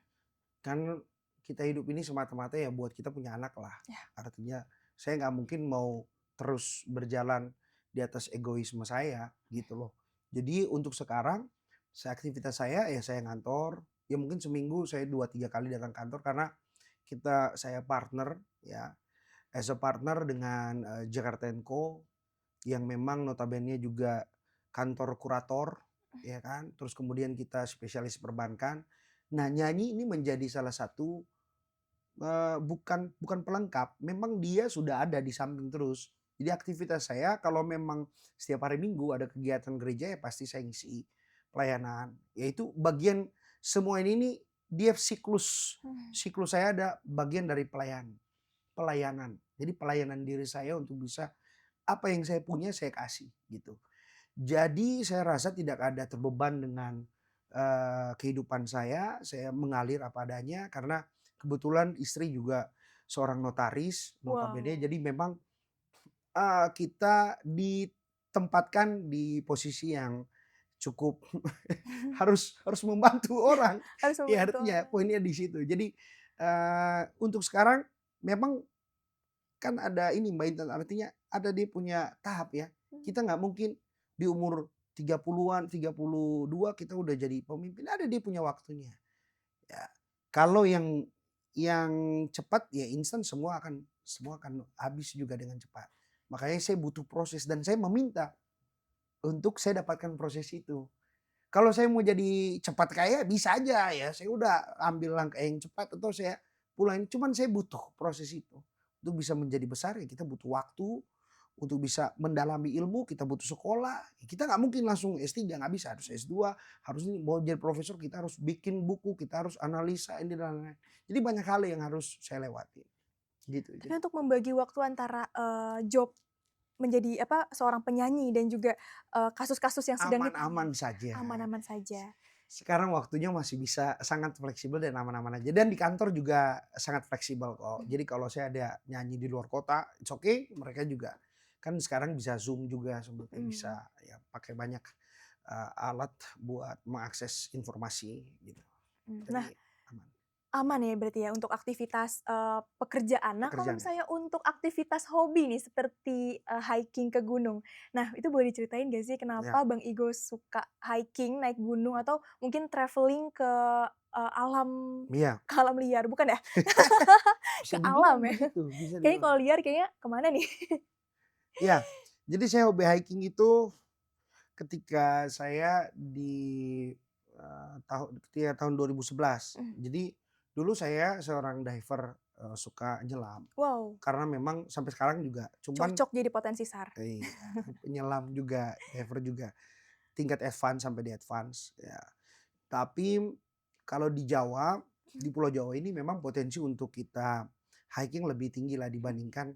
Kan kita hidup ini semata-mata ya buat kita punya anak lah. Ya. Artinya saya nggak mungkin mau terus berjalan di atas egoisme saya gitu loh. Jadi untuk sekarang aktivitas saya ya saya ngantor. Ya mungkin seminggu saya 2-3 kali datang kantor karena saya partner ya. As a partner dengan Jakarta & Co yang memang notabene juga kantor kurator ya kan. Terus kemudian kita spesialis perbankan. Nah, nyanyi ini menjadi salah satu bukan pelengkap, memang dia sudah ada di samping terus. Jadi aktivitas saya kalau memang setiap hari Minggu ada kegiatan gereja ya pasti saya ngisi pelayanan. Yaitu bagian semua ini nih dia siklus saya ada bagian dari pelayanan. Jadi pelayanan diri saya untuk bisa apa yang saya punya saya kasih gitu. Jadi saya rasa tidak ada terbeban dengan kehidupan saya mengalir apa adanya karena kebetulan istri juga seorang notaris notabene. Wow. Jadi memang kita ditempatkan di posisi yang cukup harus membantu orang. Harus Ya membantu artinya orang. poinnya di situ. Jadi, untuk sekarang memang kan ada ini Mbak Intan, artinya ada dia punya tahap ya. Kita nggak mungkin di umur 30-an, 32 kita udah jadi pemimpin, ada dia punya waktunya. Ya, kalau yang cepat ya instan semua akan habis juga dengan cepat. Makanya saya butuh proses dan saya meminta untuk saya dapatkan proses itu. Kalau saya mau jadi cepat kaya bisa aja ya, saya udah ambil langkah yang cepat atau saya pulang. Cuman saya butuh proses itu. Untuk bisa menjadi besar ya kita butuh waktu, untuk bisa mendalami ilmu kita butuh sekolah. Kita nggak mungkin langsung S3, nggak bisa, harus S2, harus ini mau jadi profesor kita harus bikin buku, kita harus analisa ini dan lain-lain. Jadi banyak hal yang harus saya lewati. Gitu. Tapi untuk membagi waktu antara job menjadi seorang penyanyi dan juga kasus-kasus yang sedang Aman-aman saja. aman-aman saja. Sekarang waktunya masih bisa sangat fleksibel dan aman-aman aja. Dan di kantor juga sangat fleksibel kok. Jadi kalau saya ada nyanyi di luar kota, it's okay. Mereka juga kan sekarang bisa Zoom juga, sebenarnya bisa ya pakai banyak alat buat mengakses informasi gitu. Nah, Jadi aman. aman ya berarti ya untuk aktivitas pekerjaan. Nah, kalau Pekerjaan. misalnya untuk aktivitas hobi nih seperti hiking ke gunung. Nah, itu boleh diceritain gak sih Ya. kenapa Bang Igo suka hiking, naik gunung atau mungkin traveling ke alam Iya. ke alam liar, bukan ya? Bisa Ke dibilang alam ya. begitu, bisa Kayaknya dibilang. kalau liar kayaknya kemana nih? Iya. Jadi saya hobi hiking itu ketika saya di ketika tahun 2011. Jadi dulu saya seorang diver, suka nyelam. Wow, Karena memang sampai sekarang juga, cuman cocok jadi potensi SAR. iya, penyelam juga, diver juga. Tingkat advance sampai di advance ya. Tapi kalau di Jawa, di Pulau Jawa ini memang potensi untuk kita hiking lebih tinggi lah dibandingkan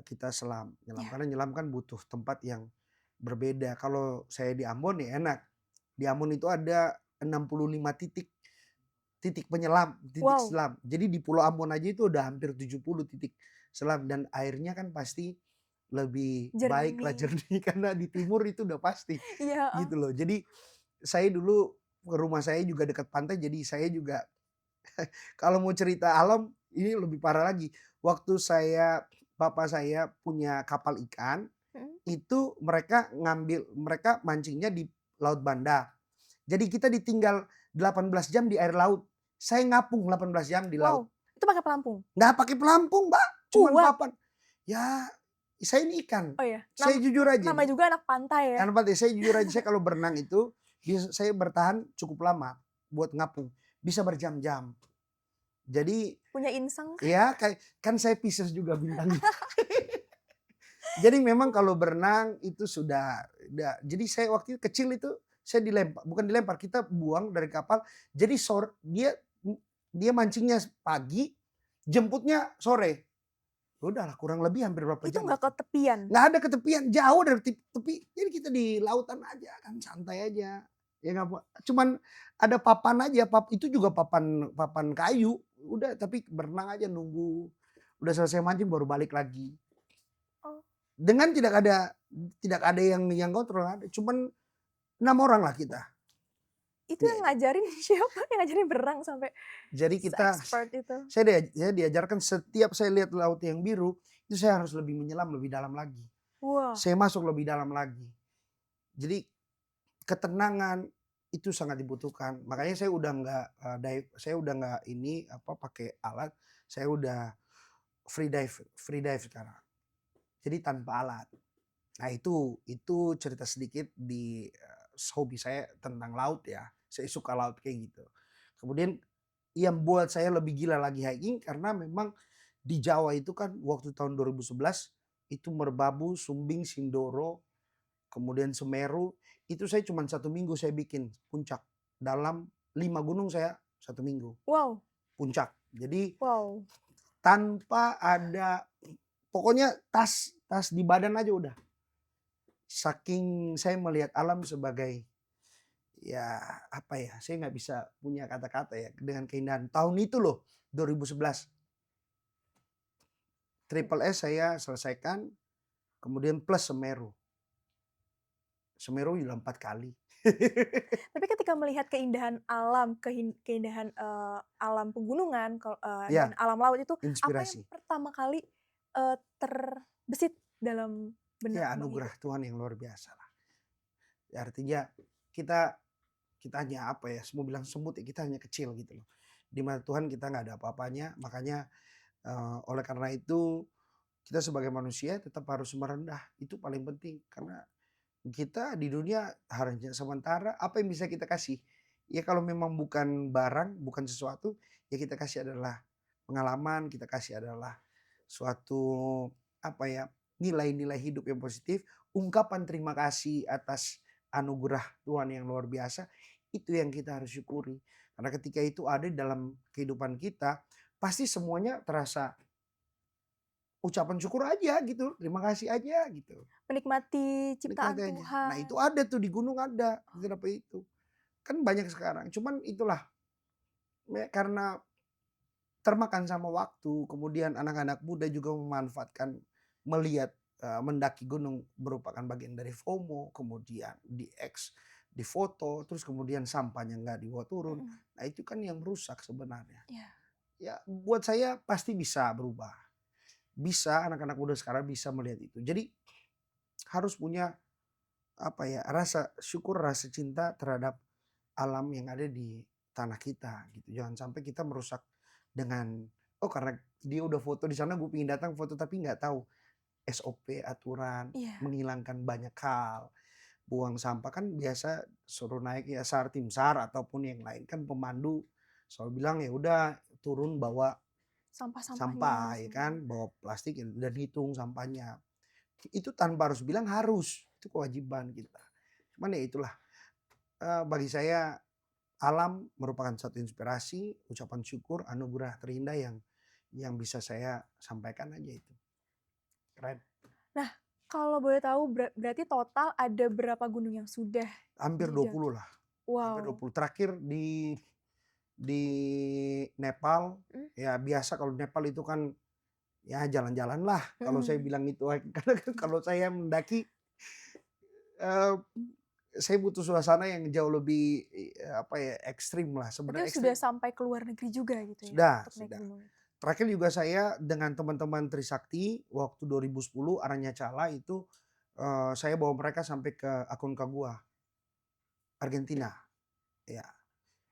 kita nyelam. Ya. Karena nyelam kan butuh tempat yang berbeda. Kalau saya di Ambon ya enak. Di Ambon itu ada 65 titik penyelam, titik Wow. selam. Jadi di Pulau Ambon aja itu udah hampir 70 titik selam dan airnya kan pasti lebih baik lah, Jernih. jernih karena di timur itu udah pasti Iya. gitu loh. Jadi saya dulu rumah saya juga dekat pantai, jadi saya juga kalau mau cerita alam ini lebih parah lagi. Waktu bapak saya punya kapal ikan, itu mereka mancingnya di Laut Banda. Jadi kita ditinggal 18 jam di air laut. Saya ngapung 18 jam di laut. Wow, itu pakai pelampung? Nggak pakai pelampung, Mbak. Cuman Uap? papan. Ya, saya ini ikan. Oh ya, Saya jujur aja nama nih. juga anak pantai ya? Anak pantai, saya jujur aja, saya kalau berenang itu saya bertahan cukup lama buat ngapung. Bisa berjam-jam. Jadi Punya insang? ya kan saya Pisces juga bintangnya. Jadi memang kalau berenang itu sudah. Jadi saya waktu itu kecil itu saya bukan dilempar, kita buang dari kapal. Jadi dia mancingnya pagi, jemputnya sore. Udahlah kurang lebih hampir berapa Itu jam. nggak ke tepian? Nggak ada ke tepian, jauh dari tepi. Jadi kita di lautan aja kan santai aja. Ya cuman ada papan aja, itu juga papan kayu. Udah tapi berenang aja nunggu udah selesai mancing baru balik lagi. Oh. Dengan tidak ada yang kontrol, ada. Cuman 6 orang lah kita. Itu yang ngajarin siapa? Yang ngajarin berenang sampai Jadi kita, se-expert itu? saya diajarkan setiap saya lihat laut yang biru, itu saya harus lebih menyelam lebih dalam lagi. Wah. Saya masuk lebih dalam lagi. Jadi ketenangan itu sangat dibutuhkan. Makanya saya udah nggak pakai alat, saya udah free dive sekarang. Jadi tanpa alat. Nah itu cerita sedikit di hobi saya tentang laut ya. Saya suka laut kayak gitu. Kemudian yang buat saya lebih gila lagi hiking karena memang di Jawa itu kan waktu tahun 2011 itu Merbabu, Sumbing, Sindoro, kemudian Semeru. Itu saya cuma 1 minggu saya bikin puncak. Dalam 5 gunung saya 1 minggu. Wow. Puncak. Jadi Wow. tanpa ada, pokoknya tas di badan aja udah. Saking saya melihat alam sebagai ya apa ya, saya nggak bisa punya kata-kata ya dengan keindahan. Tahun itu loh 2011. Triple S saya selesaikan, kemudian plus Semeru. Semeru udah 4 kali. Tapi ketika melihat keindahan alam, keindahan, alam pegunungan dan Ya, alam laut itu, apa yang inspirasi. pertama kali, terbesit dalam benak Ya Bang Igo? anugerah Tuhan yang luar biasa lah. Ya, artinya kita kita hanya apa ya, semua bilang semut ya, kita hanya kecil gitu loh. Di mata Tuhan kita nggak ada apa-apanya, makanya oleh karena itu kita sebagai manusia tetap harus merendah, itu paling penting. Karena kita di dunia hanya sementara, apa yang bisa kita kasih? Ya kalau memang bukan barang, bukan sesuatu, ya kita kasih adalah pengalaman, kita kasih adalah suatu apa ya, nilai-nilai hidup yang positif, ungkapan terima kasih atas anugerah Tuhan yang luar biasa, itu yang kita harus syukuri. Karena ketika itu ada di dalam kehidupan kita, pasti semuanya terasa ucapan syukur aja gitu, terima kasih aja gitu. Menikmati ciptaan Nikmati aja. Nah Tuhan. itu ada tuh di gunung ada, beberapa itu. Kan banyak sekarang, cuman itulah karena termakan sama waktu, kemudian anak-anak muda juga memanfaatkan melihat, mendaki gunung merupakan bagian dari FOMO, kemudian di-X, difoto, terus kemudian sampahnya nggak dibawa turun. Mhm, Nah itu kan yang merusak sebenarnya. iya. Ya buat saya pasti bisa berubah. Bisa anak-anak muda sekarang bisa melihat itu. Jadi harus punya apa ya, rasa syukur, rasa cinta terhadap alam yang ada di tanah kita gitu. Jangan sampai kita merusak dengan, oh karena dia udah foto di sana gue pengen datang foto tapi nggak tahu SOP, aturan, Iya. menghilangkan banyak hal. Buang sampah kan biasa suruh naik ya SAR, tim SAR ataupun yang lain kan pemandu selalu bilang ya udah turun bawa Sampah-sampahnya sampah ya semua. kan, bawa plastik dan hitung sampahnya. Itu tanpa harus bilang harus, itu kewajiban kita. Cuman ya itulah, bagi saya alam merupakan satu inspirasi, ucapan syukur, anugerah terindah yang bisa saya sampaikan aja itu. Keren. Nah, kalau boleh tahu berarti total ada berapa gunung yang sudah Hampir 20 didaki? lah, hampir Wow. 20. Terakhir di Nepal, Mhm, ya biasa kalau Nepal itu kan ya jalan-jalan lah kalau saya mhm. bilang itu. Karena kan kalau saya mendaki, eee, saya butuh suasana yang jauh lebih apa ya, ekstrim lah, sebenarnya Berarti sudah ekstrim. sampai ke luar negeri juga gitu ya Sudah untuk naik sudah. gunung itu? Terakhir juga saya dengan teman-teman Trisakti waktu 2010 Aranya Cala itu, saya bawa mereka sampai ke Aconcagua, Argentina, ya.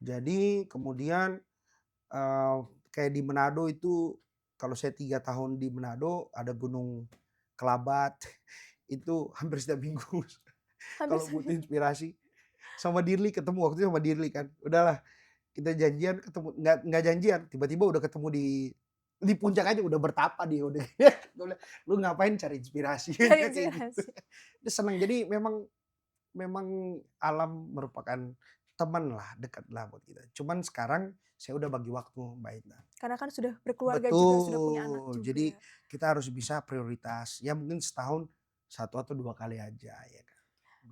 Jadi kemudian, eee, kayak di Manado itu kalau saya 3 tahun di Manado ada Gunung Kelabat, itu hampir setiap minggu Hampir kalau butuh seminggu. inspirasi. Sama Dirli ketemu waktu itu sama Dirli kan, udahlah kita janjian ketemu, nggak janjian, tiba-tiba udah ketemu di puncak aja udah bertapa dia udah. Gue bilang, "Lu ngapain cari inspirasi?" Cari Kayak gitu. inspirasi. Dia seneng, jadi memang memang alam merupakan teman lah, dekat lah buat kita. Cuman sekarang saya udah bagi waktu, Mbak Ita. Karena kan sudah berkeluarga juga, sudah punya anak Betul, jadi juga. kita harus bisa prioritas, ya mungkin setahun 1 atau 2 kali aja ya kan.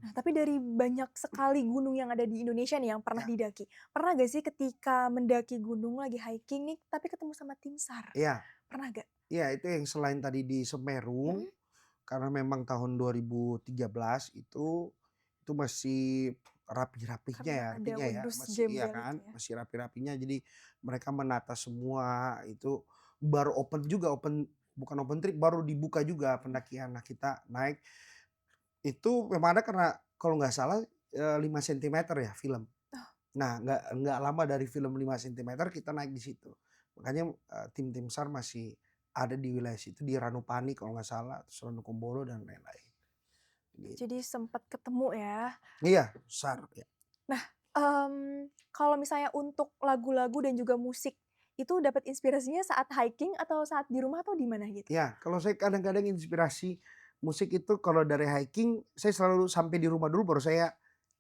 Nah, tapi dari banyak sekali gunung yang ada di Indonesia nih yang pernah Ya, didaki, pernah gak sih ketika mendaki gunung lagi hiking nih, tapi ketemu sama tim SAR? iya, Pernah gak? iya itu yang selain tadi di Semeru, Mhm. karena memang tahun 2013 itu masih rapi-rapinya Karena ya, ada artinya ya, wedus masih iya gembel itu kan, ya? masih rapi-rapinya jadi mereka menata semua itu baru open juga, bukan open trip, baru dibuka juga pendakian. Nah kita naik, itu memang ada karena kalau nggak salah, 5 sentimeter ya film. Oh, Nah nggak lama dari film 5 sentimeter kita naik di situ. Makanya, tim-tim SAR masih ada di wilayah situ, di Ranupani kalau nggak salah, terus Ranukumbolo dan lain-lain, gitu. jadi sempat ketemu ya. Iya, SAR ya. Nah, kalau misalnya untuk lagu-lagu dan juga musik, itu dapat inspirasinya saat hiking atau saat di rumah atau di mana gitu? Ya, kalau saya kadang-kadang inspirasi musik itu kalau dari hiking, saya selalu sampai di rumah dulu baru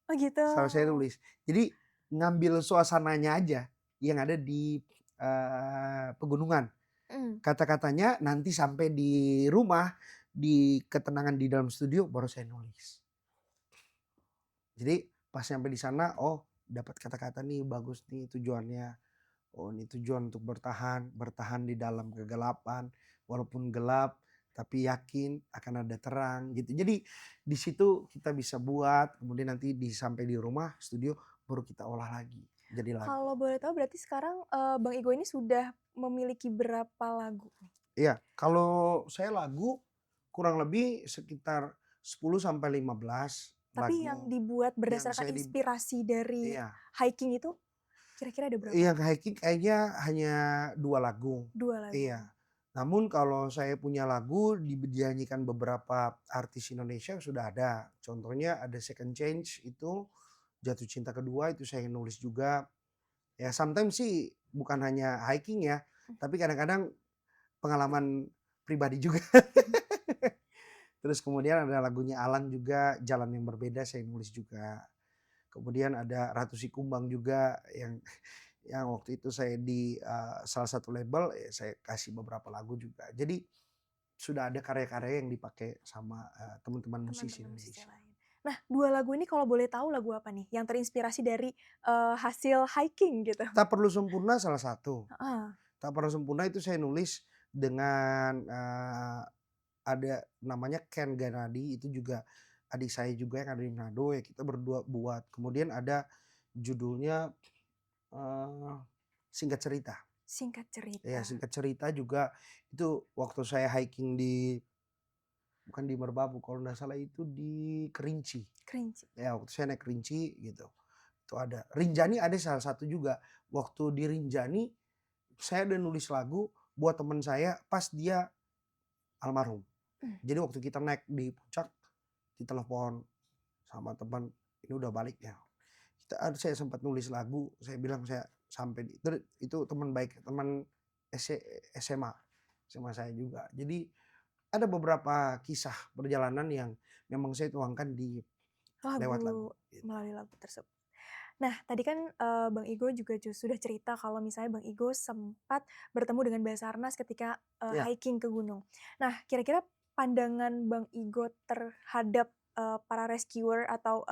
Oh gitu. saya tulis. Jadi ngambil suasananya aja yang ada di, pegunungan. Mhm. Kata-katanya nanti sampai di rumah, di ketenangan di dalam studio baru saya nulis. Jadi pas sampai di sana, oh dapat kata-kata nih bagus nih tujuannya. Oh ini tujuan untuk bertahan, bertahan di dalam kegelapan, walaupun gelap, tapi yakin akan ada terang gitu. Jadi di situ kita bisa buat, kemudian nanti sampai di rumah studio baru kita olah lagi jadi lagu. Kalau boleh tahu berarti sekarang, Bang Igo ini sudah memiliki berapa lagu nih? Iya, kalau saya lagu kurang lebih sekitar 10 sampai 15 Tapi yang lagu dibuat yang berdasarkan saya inspirasi dari iya, hiking itu kira-kira ada berapa? yang hiking kayaknya hanya 2 lagu. 2 lagu. Iya. Namun kalau saya punya lagu dinyanyikan beberapa artis Indonesia sudah ada. Contohnya ada Second Change itu, Jatuh Cinta Kedua itu saya nulis juga. Ya sometimes sih bukan hanya hiking ya, tapi kadang-kadang pengalaman pribadi juga. Terus kemudian ada lagunya Alan juga, Jalan yang Berbeda saya nulis juga. Kemudian ada Ratu Sikumbang juga yang waktu itu saya di salah satu label ya saya kasih beberapa lagu juga. Jadi sudah ada karya-karya yang dipakai sama teman-teman musisi Teman-teman musisi Indonesia. lain. Nah, 2 lagu ini kalau boleh tahu lagu apa nih yang terinspirasi dari, hasil hiking gitu? Tak Perlu Sempurna salah satu. Heeh. Tak Perlu Sempurna itu saya nulis dengan ada namanya Ken Ganadi itu juga adik saya juga yang ada di Manado ya kita berdua buat. Kemudian ada judulnya eh, Singkat Cerita. Singkat cerita. Ya Singkat Cerita juga itu waktu saya hiking bukan di Merbabu kalau nggak salah itu di Kerinci. Kerinci. Ya waktu saya naik Kerinci gitu. Itu ada. Rinjani ada salah satu juga. Waktu di Rinjani saya ada nulis lagu buat teman saya pas dia almarhum. Jadi waktu kita naik di puncak ditelepon sama teman ini udah balik ya. Saya sempat nulis lagu, saya bilang saya sampai itu teman baik, teman SMA saya juga. Jadi ada beberapa kisah perjalanan yang memang saya tuangkan di lewat lagu. Gitu. Melalui lagu tersebut. Nah, tadi kan, Bang Igo juga sudah cerita kalau misalnya Bang Igo sempat bertemu dengan Basarnas ketika, Ya, hiking ke gunung. Nah, kira-kira pandangan Bang Igo terhadap, para rescuer atau,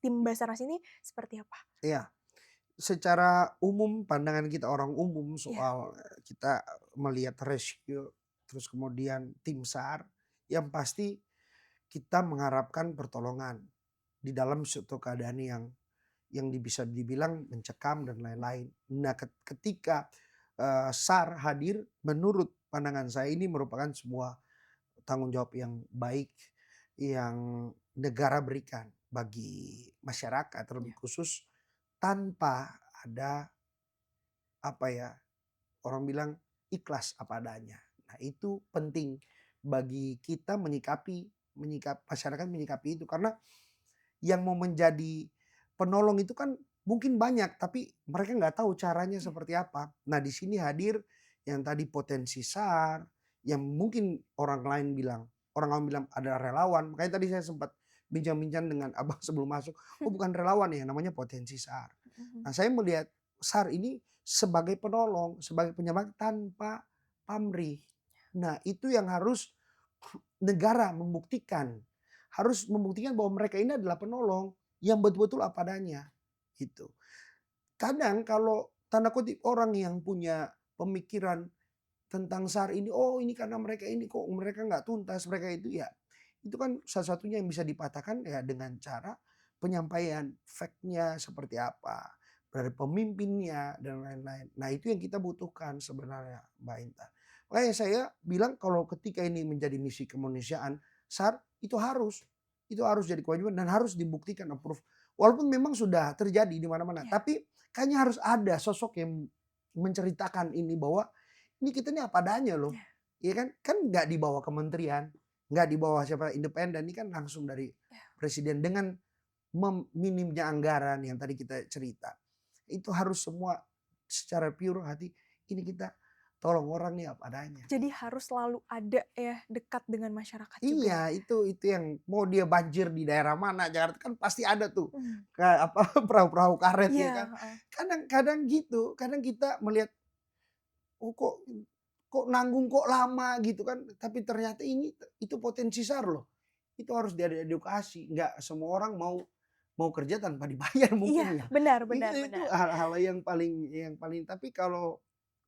tim Basarnas ini seperti apa? iya. Secara umum pandangan kita orang umum Iya. soal kita melihat rescue terus kemudian tim SAR yang pasti kita mengharapkan pertolongan di dalam suatu keadaan yang bisa dibilang mencekam dan lain-lain. Nah, ketika SAR hadir, menurut pandangan saya ini merupakan sebuah tanggung jawab yang baik yang negara berikan bagi masyarakat terlebih Iya. khusus tanpa ada apa ya orang bilang ikhlas apa adanya. Nah itu penting bagi kita masyarakat menyikapi itu karena yang mau menjadi penolong itu kan mungkin banyak tapi mereka nggak tahu caranya Iya. seperti apa. Nah di sini hadir yang tadi potensi SAR yang mungkin orang lain bilang ada relawan. Makanya tadi saya sempat bincang-bincang dengan abang sebelum masuk. Oh bukan relawan ya namanya potensi SAR. Mhm. Nah saya melihat SAR ini sebagai penolong, sebagai penyelamat tanpa pamrih. Nah itu yang harus negara membuktikan. Harus membuktikan bahwa mereka ini adalah penolong yang betul-betul apa adanya. Gitu. Kadang kalau tanda kutip orang yang punya pemikiran tentang SAR ini, oh ini karena mereka ini kok mereka nggak tuntas, mereka itu ya. Itu kan salah satunya yang bisa dipatahkan ya dengan cara penyampaian fact-nya seperti apa, dari pemimpinnya dan lain-lain. Nah itu yang kita butuhkan sebenarnya Mbak Intan. Makanya saya bilang kalau ketika ini menjadi misi kemanusiaan, SAR itu harus jadi kewajiban dan harus dibuktikan approve. Walaupun memang sudah terjadi di mana-mana, Iya. tapi kayaknya harus ada sosok yang menceritakan ini bahwa ini kita ini apa adanya loh. Iya. Iya kan? Kan nggak di bawah kementerian, nggak di bawah siapa independen, ini kan langsung dari Iya. presiden dengan minimnya anggaran yang tadi kita cerita. Itu harus semua secara pure hati ini kita tolong orang nih apa adanya. Jadi harus selalu ada ya, dekat dengan masyarakat juga ya? Iya, itu yang mau dia banjir di daerah mana Jakarta kan pasti ada tuh Mmm. kayak apa perahu-perahu karet ya Iya, kan. heeh. Kadang-kadang gitu, kadang kita melihat oh kok nanggung kok lama gitu kan. Tapi ternyata itu potensi SAR loh. Itu harus diedukasi. Nggak semua orang mau kerja tanpa dibayar Iya, mungkin ya. benar benar Itu benar. hal-hal yang paling tapi kalau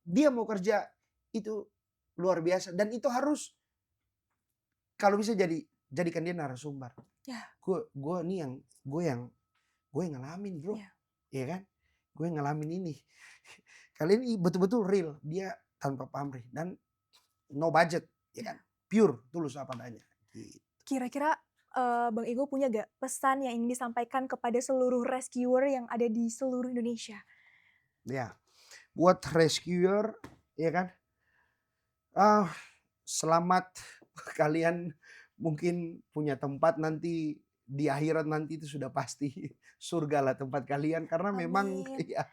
dia mau kerja itu luar biasa dan itu harus kalau bisa jadikan dia narasumber. Ya. Gue yang ngalamin bro, Ya. ya kan? Gue yang ngalamin ini. Kalian ini betul-betul real, dia tanpa pamrih dan no budget, ya kan? Pure, tulus apa adanya. Gitu. Kira-kira Bang Igo punya gak pesan yang ingin disampaikan kepada seluruh rescuer yang ada di seluruh Indonesia? Ya, buat rescuer, ya kan? Selamat kalian mungkin punya tempat nanti di akhirat nanti itu sudah pasti surga lah tempat kalian karena memang Amin. ya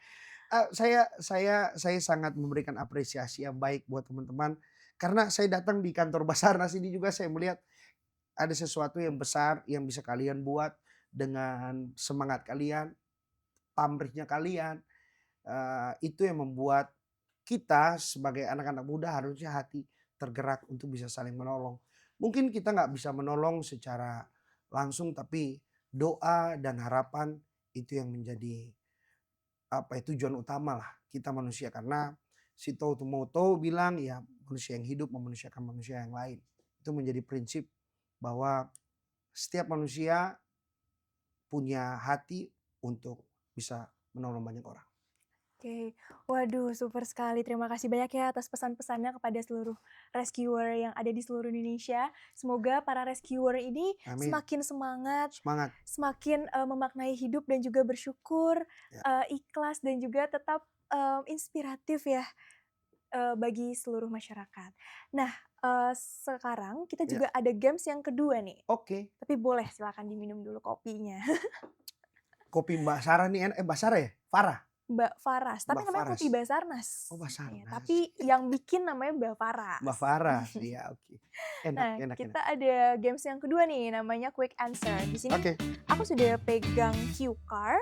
saya sangat memberikan apresiasi yang baik buat teman-teman karena saya datang di kantor Basarnas ini juga saya melihat ada sesuatu yang besar yang bisa kalian buat dengan semangat kalian, pamrihnya kalian, itu yang membuat kita sebagai anak-anak muda harusnya hati tergerak untuk bisa saling menolong. Mungkin kita nggak bisa menolong secara langsung tapi doa dan harapan itu yang menjadi tujuan utama lah kita manusia karena si Toutumoto bilang ya manusia yang hidup memanusiakan manusia yang lain. Itu menjadi prinsip bahwa setiap manusia punya hati untuk bisa menolong banyak orang. Oke, waduh super sekali. Terima kasih banyak ya atas pesan-pesannya kepada seluruh rescuer yang ada di seluruh Indonesia. Semoga para rescuer ini Amin. semakin semangat, Semangat. semakin memaknai hidup dan juga bersyukur, Ya. ikhlas dan juga tetap inspiratif ya bagi seluruh masyarakat. Nah, sekarang kita Ya. juga ada games yang kedua nih. Oke. Tapi boleh silakan diminum dulu kopinya. Kopi Mbak Sarah nih enak. Mbak Sarah ya? Farah? Mbak Faras, tapi Mbak namanya Faras. kopi Basarnas. Oh Iya, Basarnas. tapi yang bikin namanya Mbak Faras. Mbak Faras, iya oke. Enak, Nah, enak, kita enak. ada games yang kedua nih, namanya quick answer. Di sini Oke. aku sudah pegang cue card.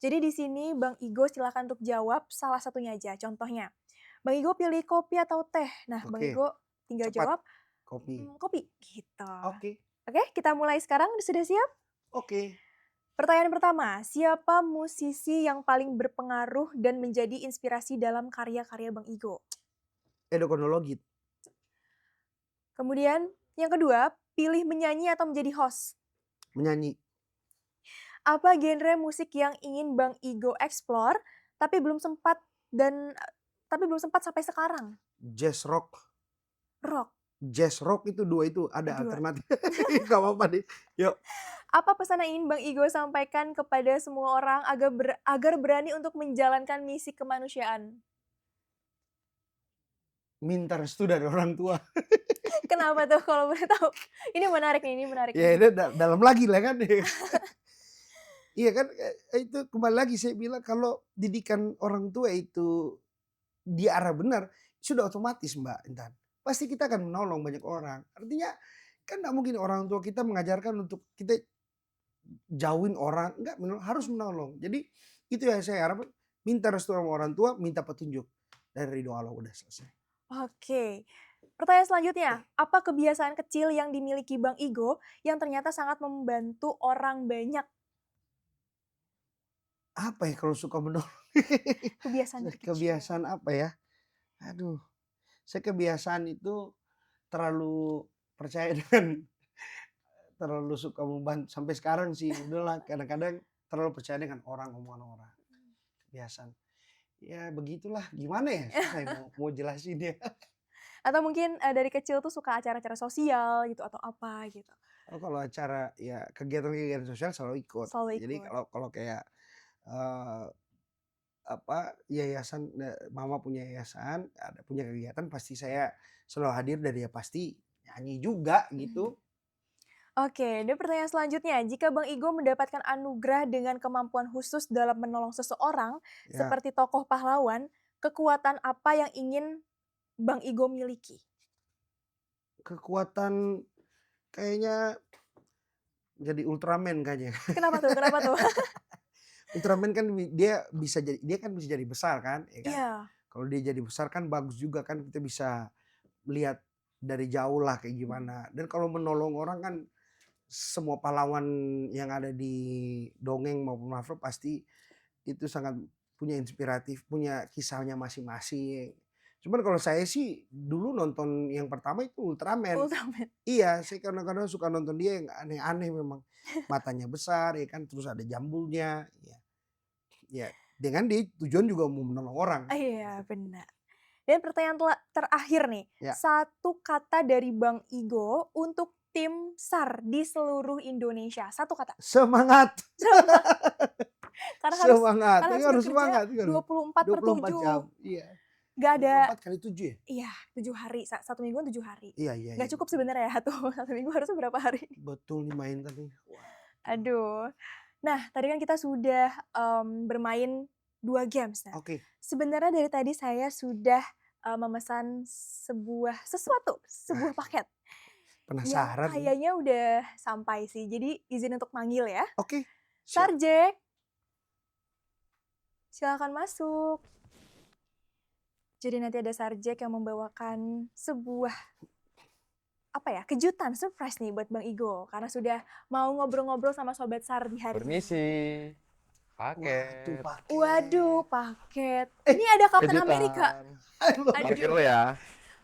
Jadi di sini Bang Igo silakan untuk jawab salah satunya aja. Contohnya, Bang Igo pilih kopi atau teh. Nah, Bang Oke. Igo tinggal Cepat. jawab Kopi. kopi gitu. Oke. Oke, kita mulai sekarang. Sudah siap? Oke. Pertanyaan pertama, siapa musisi yang paling berpengaruh dan menjadi inspirasi dalam karya-karya Bang Igo? Endokrinologi. Kemudian yang kedua, pilih menyanyi atau menjadi host. Menyanyi. Apa genre musik yang ingin Bang Igo explore tapi belum sempat sampai sekarang? Jazz rock. Rock. Jazz rock itu dua itu ada 2. alternatif. Gak apa-apa deh. Yuk. Apa pesan yang ingin Bang Igo sampaikan kepada semua orang agar berani untuk menjalankan misi kemanusiaan? Minta restu dari orang tua. Kenapa tuh kalau boleh tahu? Ini menarik nih, ini menarik. Ya itu dalam lagi lah kan. Iya kan itu kembali lagi saya bilang kalau didikan orang tua itu di arah benar sudah otomatis Mbak Intan. Pasti kita akan menolong banyak orang. Artinya kan nggak mungkin orang tua kita mengajarkan untuk kita jauhin orang, enggak harus menolong. Jadi itu yang saya harap minta restu sama orang tua, minta petunjuk dari ridho Allah udah selesai. Oke. Pertanyaan selanjutnya, apa kebiasaan kecil yang dimiliki Bang Igo yang ternyata sangat membantu orang banyak? Apa ya kalau suka menolong? Kebiasaan kecil. Kebiasaan apa ya? Aduh, saya kebiasaan itu terlalu percaya dengan terlalu suka membantu sampai sekarang sih udahlah kadang-kadang terlalu percaya dengan omongan orang. Kebiasaan. Ya begitulah gimana ya saya mau jelasin ya. Atau mungkin dari kecil tuh suka acara-acara sosial gitu atau apa gitu. Oh, kalau acara ya kegiatan-kegiatan sosial selalu ikut. Selalu Jadi ikut. kalau kayak yayasan mama punya yayasan, ada punya kegiatan pasti saya selalu hadir dan ya pasti nyanyi juga gitu. Oke, dan pertanyaan selanjutnya, jika Bang Igo mendapatkan anugerah dengan kemampuan khusus dalam menolong seseorang, Ya, seperti tokoh pahlawan, kekuatan apa yang ingin Bang Igo miliki? kekuatan kayaknya jadi Ultraman kayaknya. Kenapa tuh? Kenapa tuh? Ultraman kan dia kan bisa jadi besar kan, ya kan? Iya. Kalau dia jadi besar kan bagus juga kan kita bisa melihat dari jauh lah kayak gimana. Dan kalau menolong orang kan semua pahlawan yang ada di dongeng maupun Marvel pasti itu sangat punya inspiratif, punya kisahnya masing-masing. Cuman kalau saya sih dulu nonton yang pertama itu Ultraman. Ultraman. Iya, saya kadang-kadang suka nonton dia yang aneh-aneh memang. Matanya besar ya kan, terus ada jambulnya. Ya, ya dengan dia tujuan juga mau menolong orang. Iya, benar. Dan pertanyaan terakhir nih, Ya. satu kata dari Bang Igo untuk tim SAR di seluruh Indonesia. Satu kata. Semangat. Karena harus Semangat. karena Ini harus harus bekerja semangat. Ini harus 24/7. 24 jam. Iya. Gak ada, 24 kali 7 ya? iya 7 hari, satu mingguan 7 hari. Iya, iya. Gak cukup sebenarnya ya, satu minggu harusnya berapa hari? Betul nih main tadi. Wah. Aduh. Nah, tadi kan kita sudah bermain 2 games. Nah, Oke. sebenarnya dari tadi saya sudah memesan sebuah paket. Penasaran. Yang kayaknya udah sampai sih. Jadi izin untuk manggil ya. Oke. Siap. Sarjek. Silakan masuk. Jadi nanti ada Sarjek yang membawakan sebuah kejutan, surprise nih buat Bang Igo. Karena sudah mau ngobrol-ngobrol sama Sobat SAR di hari ini. Permisi. Waduh, Paket. paket. Waduh, paket. Ini ada Captain Kejutan. Amerika. Aduh. Parkir dulu ya.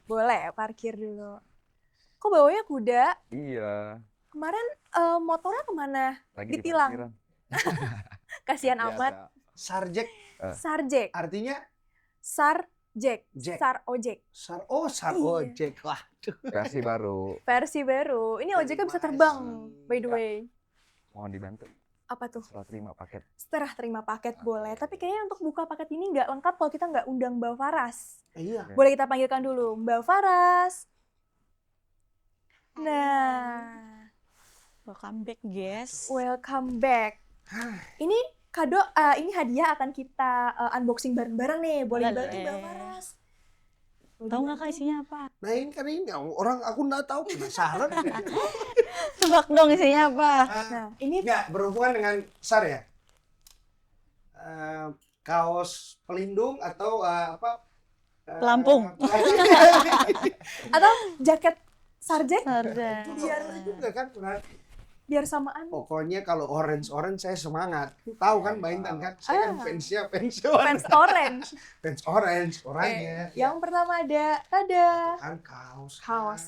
Boleh, parkir dulu. Kok bawanya kuda? Iya. Kemarin motornya kemana? Lagi Ditilang. di parkiran. Kasihan Biasa. amat. Sarjek Sarjek. artinya Sarjek. Jack. Sar ojek. Sar Iya. ojek. Waduh. Versi baru. Versi baru. Ini ojeknya bisa Terima terbang, kasih. by the way. Mohon dibantu. Apa tuh? Setelah terima paket. Setelah terima paket boleh. Tapi kayaknya untuk buka paket ini nggak lengkap kalau kita nggak undang Mbak Faras. Iya. Boleh kita panggilkan dulu Mbak Faras. Nah, Welcome back guys. welcome back. Ini kado, ini hadiah akan kita unboxing bareng-bareng nih. Boleh Boleh. dibantu Mbak Faras? Boleh Tahu nggak dibantu? Kak isinya apa? Nah ini kan ini orang aku nggak tahu penasaran. Tebak dong isinya apa? Nah, ini Nggak berhubungan dengan SAR ya? Kaos pelindung atau apa? Pelampung. atau jaket Sarjek Sarjek. Itu Biar- juga kan berarti. biar samaan. Pokoknya kalau orange saya semangat. Tahu kan Mbak Intan kan? Saya kan fansnya fans Fans orange. fans orange Oke, orangnya. yang pertama ada, tada, Kan kaos. kaos.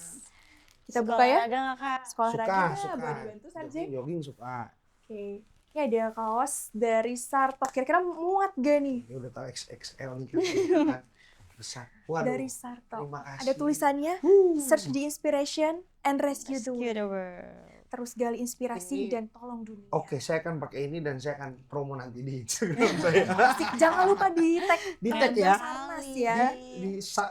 Kita Suka buka ya. olahraga nggak Kak? Sekolah Suka, olahraga, suka. boleh dibantu Sarjek. Jogging suka. Oke, ini ada kaos dari Sartok. Kira-kira muat gak nih? Dia udah tahu XXL nih kan. Besar. Waduh. Dari Sartok. Terima kasih. Ada tulisannya, search the inspiration and rescue the Rescue world. the world. Terus gali inspirasi Ini- dan tolong dunia. Oke, saya akan pakai ini dan saya akan promo nanti di Instagram saya. Asik. Jangan lupa di tag Di tag ya. Basarnas ya.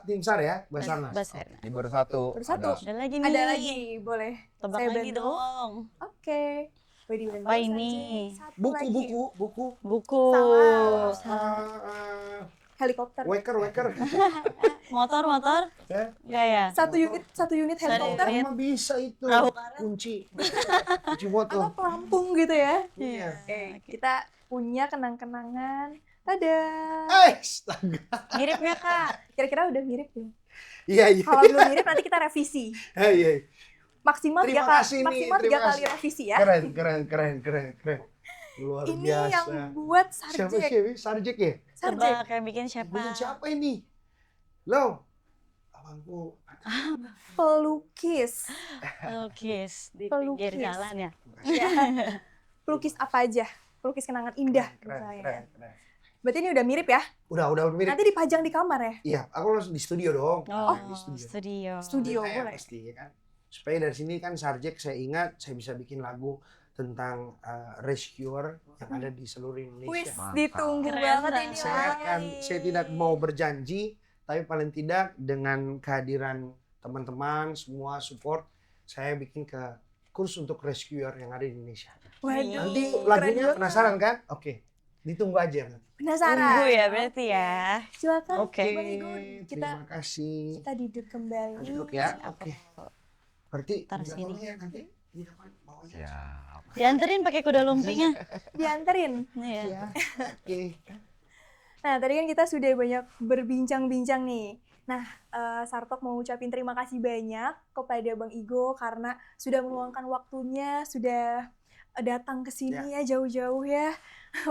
Tim SAR ya, Basarnas. Basarnas. Ini baru satu. Baru satu. Ada. Ada lagi nih. Ada lagi, boleh. Tebak Saya lagi bantu. dong. Oke. Boleh dibantu Apa Sarjek. ini? Satu Buku, lagi. buku. Buku. Salah. Helikopter. Waker. Motor. Ya. Enggak ya? Satu unit helikopter unit. Emang bisa itu. Perahu karet. Kunci atau motor. pelampung gitu ya. Iya. Oke, kita punya kenang-kenangan. Tada. Astaga. Mirip nggak Kak? Kira-kira udah mirip ya? Iya. Kalau belum mirip nanti kita revisi. Iya. Maksimal Terima 3 kali, kasih nih, maksimal terima 3 kali kasih. revisi ya. Keren. Luar Ini biasa. yang buat Siapa Sarjek. sih? Sarjek ya? Sarjek. Tebak yang bikin siapa? Bikin siapa ini? Lo. Abangku. Pelukis. Pelukis di Pelukis. pinggir jalan ya. Ya. Pelukis apa aja? Pelukis kenangan indah misalnya. Keren. Berarti ini udah mirip ya? Udah mirip. Nanti dipajang di kamar ya? Iya, aku langsung di studio dong. Oh, Di studio. Studio. Saya boleh. pasti ya kan. Supaya dari sini kan Sarjek saya ingat saya bisa bikin lagu tentang rescuer yang ada di seluruh Wis, Indonesia. Mantap. ditunggu Keren banget banget. ini. Saya tidak mau berjanji, tapi paling tidak dengan kehadiran teman-teman semua support, saya bikin ke kurs untuk rescuer yang ada di Indonesia. Waduh, Nanti keren lagunya banget. penasaran kan? Oke, ditunggu aja nanti. Penasaran? Tunggu ya berarti ya. Silakan, Oke. Bang Igun. Terima kasih. Kita duduk kembali. Duduk ya. Oke. Berarti Taruh di sini. belakangnya nanti di depan bawahnya. Siap. Dianterin pakai kuda lumpingnya. Dianterin. Nih ya. Ya. Oke. Nah, tadi kan kita sudah banyak berbincang-bincang nih. Nah, Sartok mau ucapin terima kasih banyak kepada Bang Igo karena sudah meluangkan waktunya, sudah datang ke sini ya jauh-jauh ya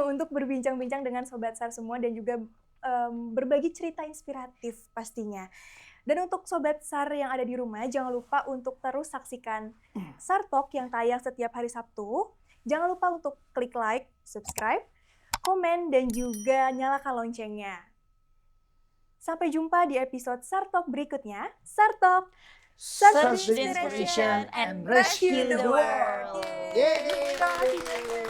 untuk berbincang-bincang dengan Sobat SAR semua dan juga berbagi cerita inspiratif pastinya. Dan untuk Sobat SAR yang ada di rumah, jangan lupa untuk terus saksikan SAR Talk yang tayang setiap hari Sabtu. Jangan lupa untuk klik like, subscribe, komen, dan juga nyalakan loncengnya. Sampai jumpa di episode SAR Talk berikutnya. SAR Talk, Search search the the inspiration and and rescue rescue the the world. world. Yeay. Terima kasih.